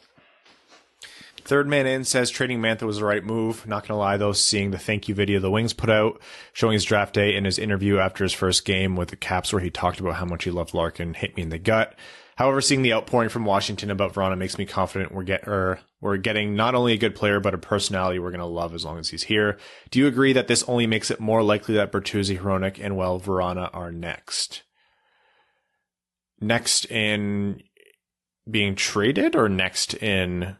Third Man In says trading Mantha was the right move. Not going to lie, though, seeing the thank you video the Wings put out showing his draft day and his interview after his first game with the Caps where he talked about how much he loved Larkin hit me in the gut. However, seeing the outpouring from Washington about Vrana makes me confident we're getting not only a good player, but a personality we're going to love as long as he's here. Do you agree that this only makes it more likely that Bertuzzi, Hronek, and, Vrana are next? Next in being traded or next in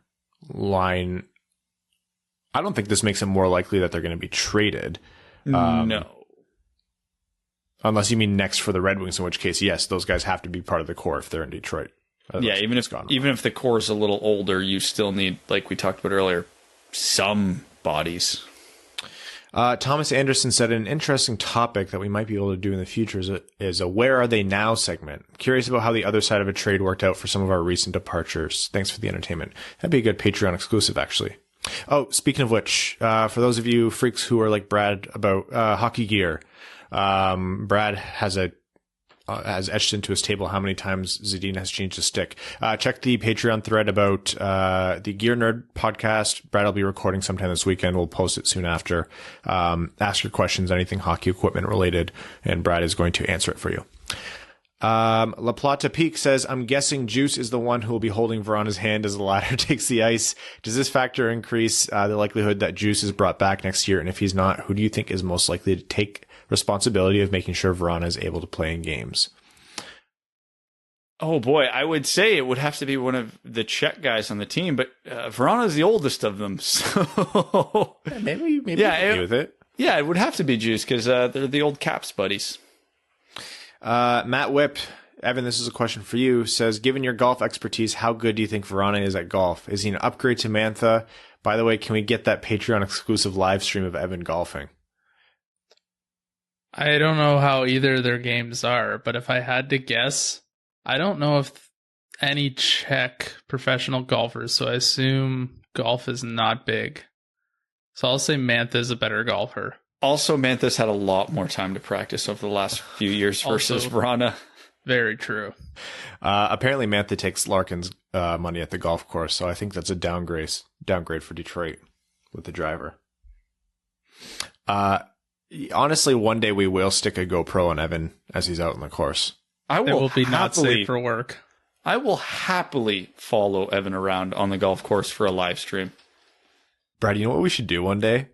line? I don't think this makes it more likely that they're going to be traded. No. Unless you mean next for the Red Wings, in which case, yes, those guys have to be part of the core if they're in Detroit. Yeah, even if the core is a little older, you still need, like we talked about earlier, some bodies. Thomas Anderson said an interesting topic that we might be able to do in the future is a Where Are They Now segment. Curious about how the other side of a trade worked out for some of our recent departures. Thanks for the entertainment. That'd be a good Patreon exclusive, actually. Oh, speaking of which, for those of you freaks who are like Brad about hockey gear, Brad has etched into his table how many times Zadina has changed his stick. Check the Patreon thread about the Gear Nerd podcast. Brad will be recording sometime this weekend. We'll post it soon after. Ask your questions, anything hockey equipment related, and Brad is going to answer it for you. La Plata Peak says, I'm guessing Juice is the one who will be holding Vrana's hand as the latter takes the ice. Does this factor increase the likelihood that Juice is brought back next year? And if he's not, who do you think is most likely to take responsibility of making sure Vrana is able to play in games? Oh boy, I would say it would have to be one of the Czech guys on the team, but Vrana is the oldest of them, so maybe with it. Yeah, it would have to be Juice because they're the old Caps buddies. Matt Whip, Evan, this is a question for you, says, given your golf expertise, how good do you think Vrana is at golf? Is he an upgrade to Mantha? By the way, can we get that Patreon exclusive live stream of Evan golfing? I don't know how either of their games are, but if I had to guess, I don't know if any Czech professional golfers, so I assume golf is not big. So I'll say Mantha is a better golfer. Also, Mantha's had a lot more time to practice over the last few years versus Vrana. Very true. Apparently, Mantha takes Larkin's money at the golf course, so I think that's a downgrade for Detroit with the driver. Honestly, one day we will stick a GoPro on Evan as he's out on the course. It will be not safe for work. I will happily follow Evan around on the golf course for a live stream. Brad, you know what we should do one day?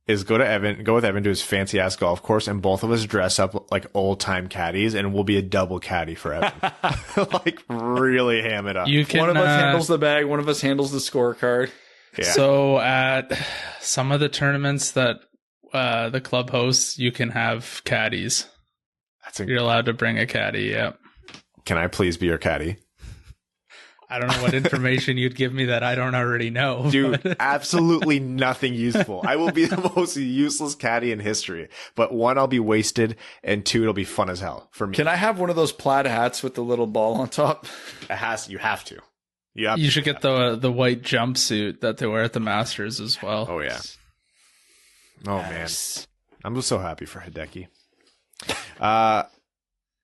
Is go with Evan to his fancy ass golf course, and both of us dress up like old time caddies, and we'll be a double caddy for Evan. Like really ham it up. One of us handles the bag, one of us handles the scorecard. Yeah. So at some of the tournaments that the club hosts, you can have caddies. You're allowed to bring a caddy. Yeah. Can I please be your caddy? I don't know what information you'd give me that I don't already know. Dude, absolutely nothing useful. I will be the most useless caddy in history. But one, I'll be wasted, and two, it'll be fun as hell for me. Can I have one of those plaid hats with the little ball on top? You have to. You should get the white jumpsuit that they wear at the Masters as well. Oh, yeah. Oh, man. I'm so happy for Hideki.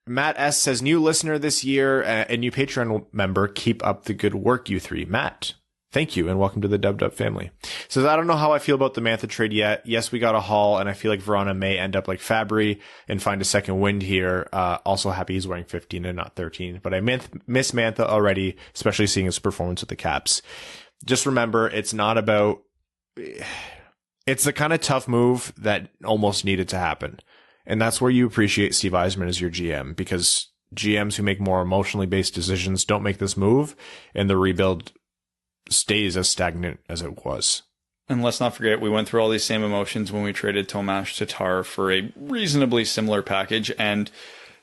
Matt S. says, new listener this year, a new Patreon member. Keep up the good work, you three. Matt, thank you, and welcome to the Dub family. Says, I don't know how I feel about the Mantha trade yet. Yes, we got a haul, and I feel like Vrana may end up like Fabry and find a second wind here. Also happy he's wearing 15 and not 13. But I miss Mantha already, especially seeing his performance with the Caps. Just remember, it's not about... It's the kind of tough move that almost needed to happen. And that's where you appreciate Steve Yzerman as your GM, because GMs who make more emotionally based decisions don't make this move, and the rebuild stays as stagnant as it was. And let's not forget, we went through all these same emotions when we traded Tomas Tatar for a reasonably similar package, and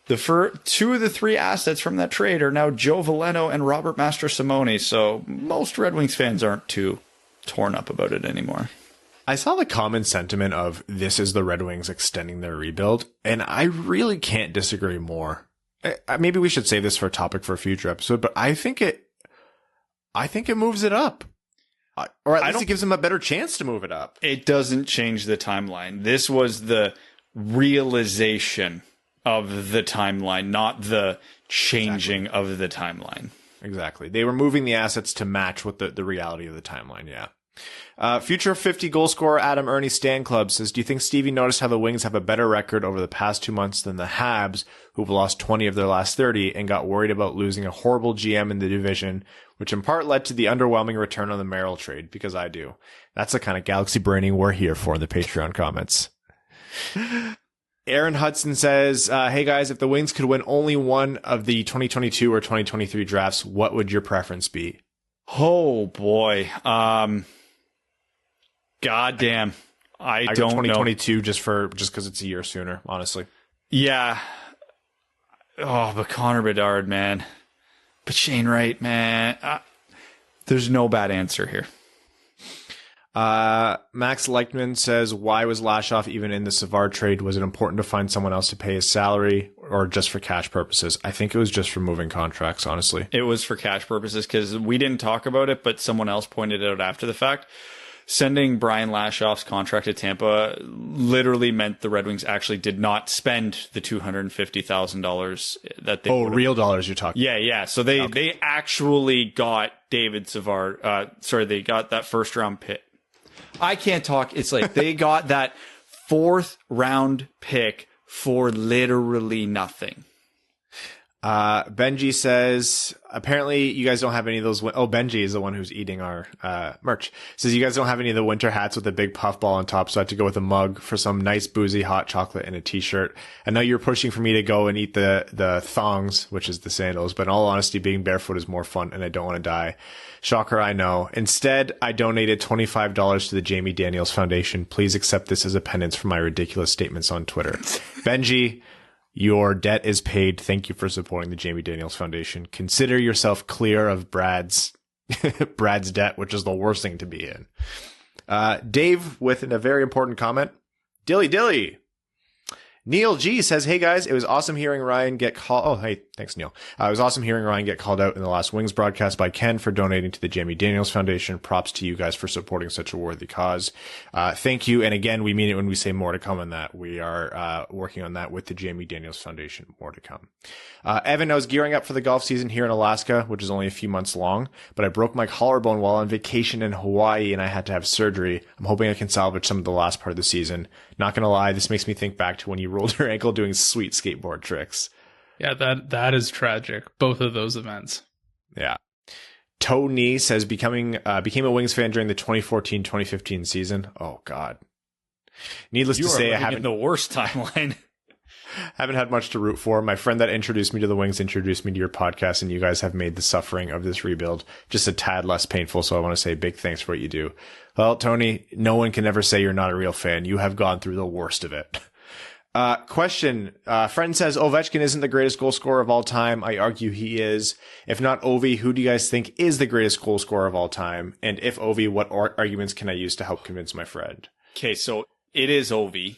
two of the three assets from that trade are now Joe Veleno and Robert Mastrosimone, so most Red Wings fans aren't too torn up about it anymore. I saw the common sentiment of this is the Red Wings extending their rebuild, and I really can't disagree more. Maybe we should save this for a topic for a future episode, but I think it moves it up. Or at least it gives them a better chance to move it up. It doesn't change the timeline. This was the realization of the timeline, not the changing of the timeline. Exactly. They were moving the assets to match with the reality of the timeline, yeah. Future 50 goal scorer Adam Ernie Stan Club says, do you think Stevie noticed how the Wings have a better record over the past 2 months than the Habs, who've lost 20 of their last 30 and got worried about losing a horrible GM in the division, which in part led to the underwhelming return on the Merrill trade? Because I do. That's the kind of galaxy braining we're here for in the Patreon comments. Aaron Hudson says, hey guys, if the Wings could win only one of the 2022 or 2023 drafts, what would your preference be? Oh boy. Goddamn. I don't know. 2022 just because it's a year sooner, honestly. Yeah. Oh, but Connor Bedard, man. But Shane Wright, man. There's no bad answer here. Max Leichman says, why was Lashoff even in the Savard trade? Was it important to find someone else to pay his salary or just for cash purposes? I think it was just for moving contracts, honestly. It was for cash purposes because we didn't talk about it, but someone else pointed it out after the fact. Sending Brian Lashoff's contract to Tampa literally meant the Red Wings actually did not spend the $250,000 that they... Oh, real dollars you're talking about. Yeah. So they actually got David Savard. They got that first round pick. I can't talk. It's like they got that 4th round pick for literally nothing. Benji says, apparently you guys don't have any of those. Benji is the one who's eating our merch. Says you guys don't have any of the winter hats with the big puff ball on top, so I had to go with a mug for some nice boozy hot chocolate and a t-shirt. I know you're pushing for me to go and eat the thongs, which is the sandals, but in all honesty, being barefoot is more fun and I don't want to die. Shocker, I know. Instead, I donated $25 to the Jamie Daniels Foundation. Please accept this as a penance for my ridiculous statements on Twitter. Benji, your debt is paid. Thank you for supporting the Jamie Daniels Foundation. Consider yourself clear of Brad's debt, which is the worst thing to be in. Dave with a very important comment. Dilly. Neil G says, hey guys, it was awesome hearing Ryan get called. Oh, hey, thanks, Neil. It was awesome hearing Ryan get called out in the last Wings broadcast by Ken for donating to the Jamie Daniels Foundation. Props to you guys for supporting such a worthy cause. Thank you. And again, we mean it when we say more to come on that. We are working on that with the Jamie Daniels Foundation. More to come. Evan, I was gearing up for the golf season here in Alaska, which is only a few months long, but I broke my collarbone while on vacation in Hawaii and I had to have surgery. I'm hoping I can salvage some of the last part of the season. Not gonna lie, this makes me think back to when you rolled your ankle doing sweet skateboard tricks. Yeah, that is tragic. Both of those events. Yeah. Tony says became a Wings fan during the 2014-2015 season. Oh God. Needless to say, I haven't the worst timeline. Haven't had much to root for. My friend that introduced me to the Wings introduced me to your podcast, and you guys have made the suffering of this rebuild just a tad less painful. So I want to say big thanks for what you do. Well, Tony, no one can ever say you're not a real fan. You have gone through the worst of it. Question. Friend says Ovechkin isn't the greatest goal scorer of all time. I argue he is. If not Ovi, who do you guys think is the greatest goal scorer of all time? And if Ovi, what arguments can I use to help convince my friend? Okay, so it is Ovi.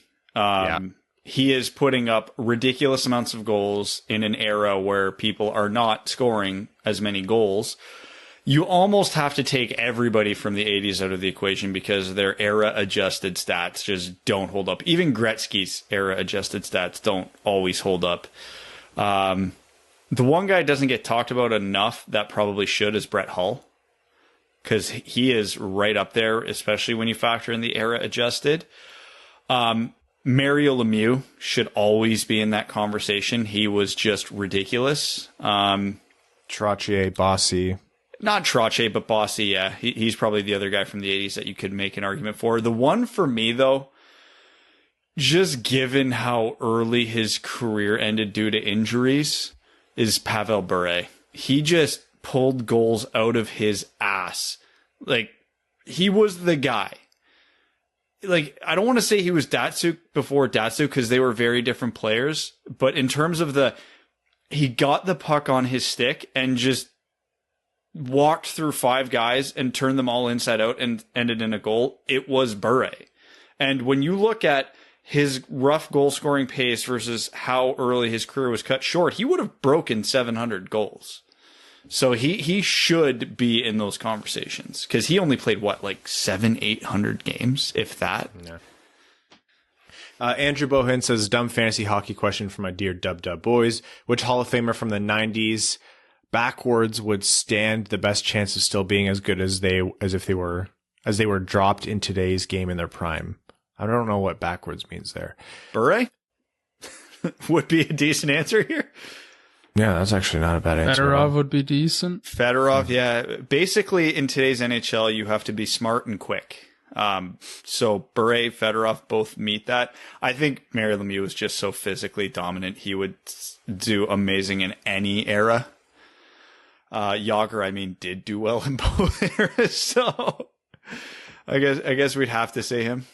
He is putting up ridiculous amounts of goals in an era where people are not scoring as many goals. You almost have to take everybody from the 80s out of the equation because their era-adjusted stats just don't hold up. Even Gretzky's era-adjusted stats don't always hold up. The one guy doesn't get talked about enough that probably should is Brett Hull, because he is right up there, especially when you factor in the era-adjusted. Mario Lemieux should always be in that conversation. He was just ridiculous. Trottier, Bossy. Not Trottier, but Bossy, yeah. He's probably the other guy from the 80s that you could make an argument for. The one for me, though, just given how early his career ended due to injuries, is Pavel Bure. He just pulled goals out of his ass. Like, he was the guy. Like, I don't want to say he was Datsuk before Datsuk because they were very different players, but in terms of he got the puck on his stick and just walked through 5 guys and turned them all inside out and ended in a goal. It was Bure. And when you look at his rough goal scoring pace versus how early his career was cut short, he would have broken 700 goals. So he should be in those conversations because he only played like 700-800 games, if that. Yeah. Andrew Bohin says, dumb fantasy hockey question for my dear Dub boys. Which Hall of Famer from the 90s backwards would stand the best chance of still being as good as they were dropped in today's game in their prime? I don't know what backwards means there. Bure would be a decent answer here. Yeah, that's actually not a bad answer. Fedorov would be decent. Fedorov, yeah. Basically, in today's NHL, you have to be smart and quick. So Bure, Fedorov both meet that. I think Mario Lemieux is just so physically dominant. He would do amazing in any era. Jágr, did do well in both eras. So I guess we'd have to say him.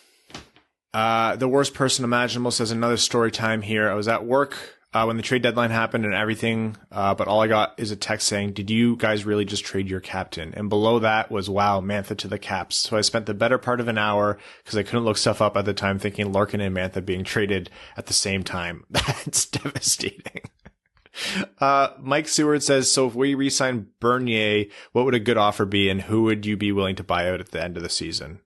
The worst person imaginable says, another story time here. I was at work when the trade deadline happened and everything, but all I got is a text saying, did you guys really just trade your captain? And below that was, wow, Mantha to the Caps. So I spent the better part of an hour because I couldn't look stuff up at the time thinking Larkin and Mantha being traded at the same time. That's devastating. Mike Seward says, so if we re-sign Bernier, what would a good offer be and who would you be willing to buy out at the end of the season?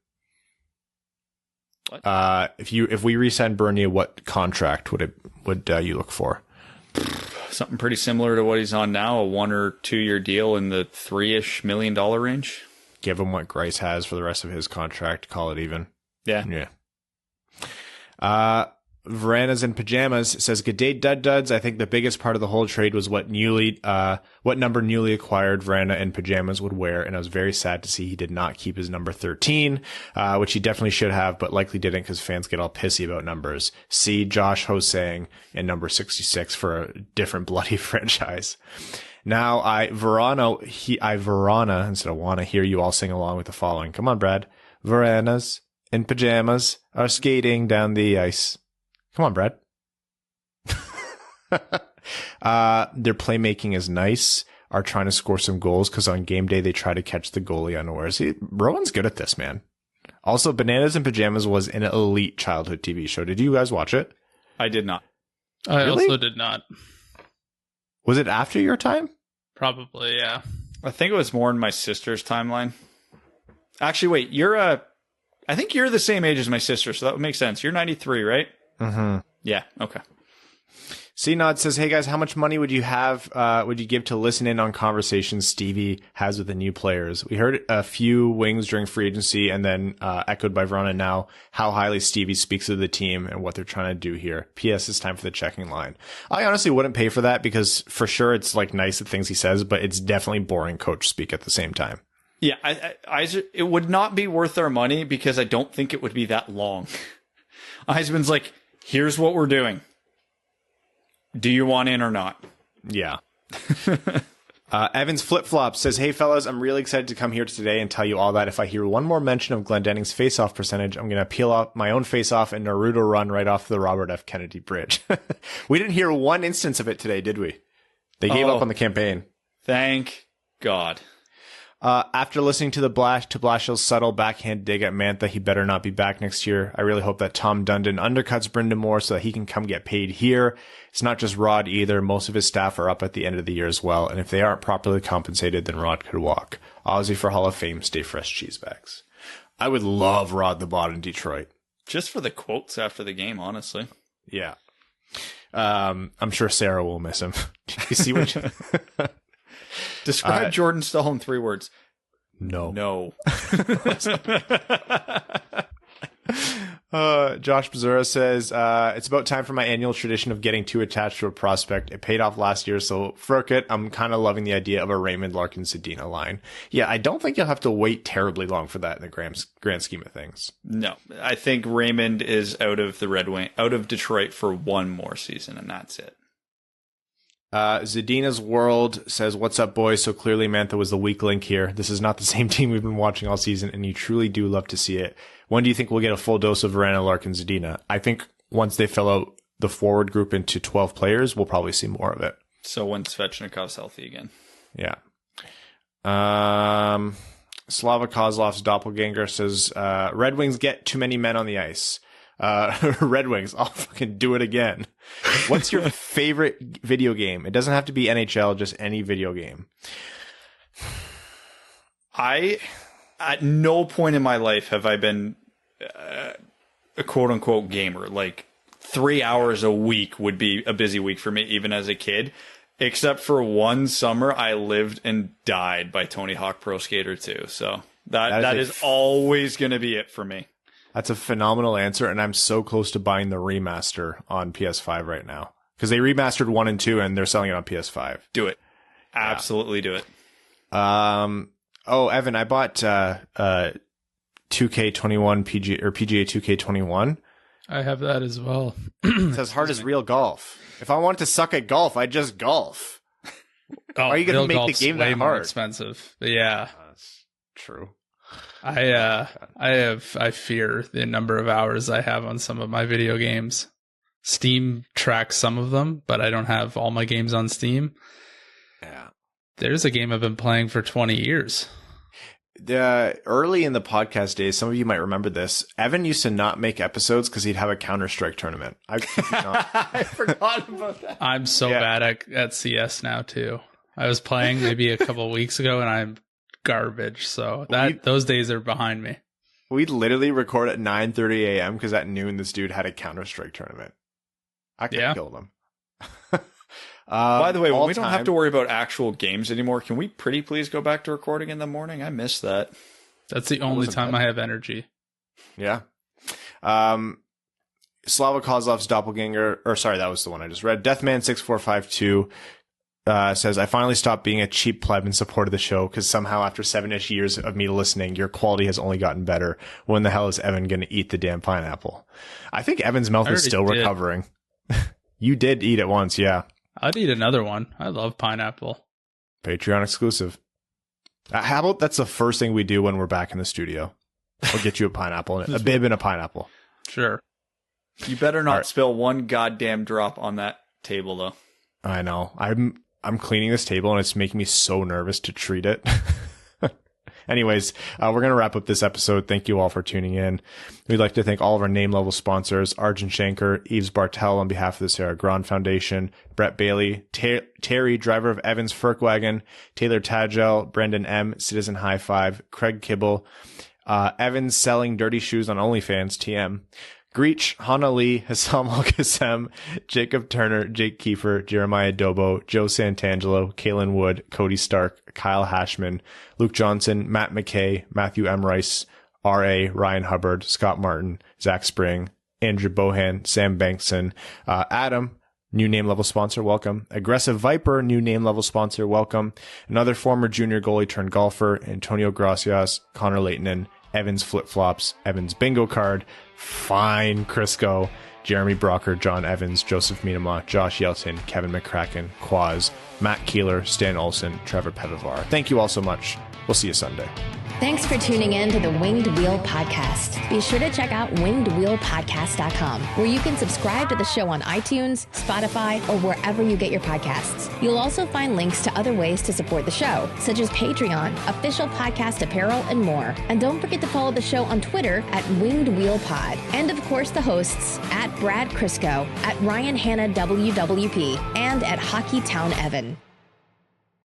What? If we re-sign Bernier, what contract would you look for? Something pretty similar to what he's on now, a 1 or 2 year deal in the $3-ish million range. Give him what Grice has for the rest of his contract. Call it even. Yeah. VRANA's in pajamas says, good day, duds. I think the biggest part of the whole trade was what number newly acquired VRANA in pajamas would wear, and I was very sad to see he did not keep his number 13, which he definitely should have, but likely didn't because fans get all pissy about numbers. See Josh Hosang in number 66 for a different bloody franchise. Now I Verana instead of wanna hear you all sing along with the following. Come on, Brad. VRANA's in pajamas are skating down the ice. Come on, Brad. Their playmaking is nice. Are trying to score some goals because on game day they try to catch the goalie unawares. Rowan's good at this, man. Also, Bananas in Pajamas was an elite childhood TV show. Did you guys watch it? I did not. I Really? also did not. Was it after your time? Probably, yeah. I think it was more in my sister's timeline. Actually, wait, I think you're the same age as my sister, so that would make sense. You're 93, right? Mm-hmm. Yeah, okay. C-Nod says, hey guys, how much money would you give to listen in on conversations Stevie has with the new players? We heard a few wings during free agency and then echoed by Vrana now how highly Stevie speaks of the team and what they're trying to do here. P.S. It's time for the checking line. I honestly wouldn't pay for that because for sure it's like nice the things he says, but it's definitely boring coach speak at the same time. Yeah, it would not be worth our money because I don't think it would be that long. Yzerman's like, here's what we're doing. Do you want in or not? Yeah. Evans Flip Flop says, hey fellas, I'm really excited to come here today and tell you all that if I hear one more mention of Glendenning's face-off percentage, I'm going to peel off my own face-off and Naruto run right off the Robert F. Kennedy Bridge. We didn't hear one instance of it today, did we? They gave up on the campaign. Thank God. After listening to Blashill's subtle backhand dig at Mantha, he better not be back next year. I really hope that Tom Dundon undercuts Brendan Moore so that he can come get paid here. It's not just Rod either. Most of his staff are up at the end of the year as well. And if they aren't properly compensated, then Rod could walk. Aussie for Hall of Fame, stay fresh cheesebags. I would love Rod the Bot in Detroit. Just for the quotes after the game, honestly. Yeah. I'm sure Sarah will miss him. You see what Describe Jordan Stahl in 3 words. No. Josh Bezura says, it's about time for my annual tradition of getting too attached to a prospect. It paid off last year, so frick it. I'm kind of loving the idea of a Raymond, Larkin, Zadina line. Yeah, I don't think you'll have to wait terribly long for that in the grand scheme of things. No, I think Raymond is out of Detroit for one more season, and that's it. Zadina's World says, what's up, boys? So clearly Mantha was the weak link here. This is not the same team we've been watching all season, and you truly do love to see it. When do you think we'll get a full dose of VRANA, Larkin, Zadina? I think once they fill out the forward group into 12 players, we'll probably see more of it. So when Svechnikov's healthy again. Yeah. Slava Kozlov's doppelganger says, Red Wings get too many men on the ice. Red Wings, I'll fucking do it again. What's your favorite video game? It doesn't have to be NHL, just any video game. At no point in my life have I been a quote unquote gamer. Like 3 hours a week would be a busy week for me, even as a kid. Except for one summer, I lived and died by Tony Hawk Pro Skater 2. So that is always going to be it for me. That's a phenomenal answer, and I'm so close to buying the remaster on PS5 right now. Because they remastered 1 and 2, and they're selling it on PS5. Do it. Absolutely do it. Oh, Evan, I bought 2K21 PGA 2K21. I have that as well. It says hard as real golf. If I wanted to suck at golf, I'd just golf. Why are you going to make the game that hard? Way more expensive. But yeah, that's true. I fear the number of hours I have on some of my video games. Steam tracks some of them, but I don't have all my games on Steam. Yeah. There's a game I've been playing for 20 years. Early in the podcast days, some of you might remember this. Evan used to not make episodes because he'd have a Counter-Strike tournament. I forgot about that. I'm so bad at CS now too. I was playing maybe a couple weeks ago, and I'm garbage. So those days are behind me. We'd literally record at 9:30 a.m. because at noon this dude had a Counter-Strike tournament. I could have killed him. By the way, when we don't have to worry about actual games anymore, can we pretty please go back to recording in the morning? I miss that. That's the only time I have energy. Yeah. Slava Kozlov's doppelganger, that was the one I just read. Deathman6452 says, I finally stopped being a cheap pleb in support of the show because somehow after 7-ish years of me listening, your quality has only gotten better. When the hell is Evan going to eat the damn pineapple? I think Evan's mouth is still recovering. You did eat it once, yeah. I'd eat another one. I love pineapple. Patreon exclusive. How about that's the first thing we do when we're back in the studio? We'll get you a pineapple, a bib and a pineapple. Sure. You better not spill one goddamn drop on that table, though. I know. I'm cleaning this table, and it's making me so nervous to treat it. Anyways, we're going to wrap up this episode. Thank you all for tuning in. We'd like to thank all of our name-level sponsors, Arjun Shanker, Yves Bartel on behalf of the Sarah Grand Foundation, Brett Bailey, Terry, driver of Evans Folkwagen, Taylor Tadgell, Brendan M., Citizen High Five, Craig Kibble, Evans selling dirty shoes on OnlyFans, TM, Greach, Hana Lee, Hassam Al-Qassem, Jacob Turner, Jake Kiefer, Jeremiah Dobo, Joe Santangelo, Kalen Wood, Cody Stark, Kyle Hashman, Luke Johnson, Matt McKay, Matthew M. Rice, R.A., Ryan Hubbard, Scott Martin, Zach Spring, Andrew Bohan, Sam Bankson, Adam, new name level sponsor, welcome. Aggressive Viper, new name level sponsor, welcome. Another former junior goalie turned golfer, Antonio Gracias, Connor Leighton, Evans Flip Flops, Evans Bingo Card, Fine Crisco, Jeremy Brocker, John Evans, Joseph Minama, Josh Yelton, Kevin McCracken, Quaz, Matt Keeler, Stan Olsen, Trevor Pevivar. Thank you all so much. We'll see you Sunday. Thanks for tuning in to the Winged Wheel Podcast. Be sure to check out wingedwheelpodcast.com, where you can subscribe to the show on iTunes, Spotify, or wherever you get your podcasts. You'll also find links to other ways to support the show, such as Patreon, official podcast apparel, and more. And don't forget to follow the show on Twitter at Winged Wheel Pod. And of course, the hosts at Brad Crisco, at Ryan Hanna WWP, and at Hockey Town Evan.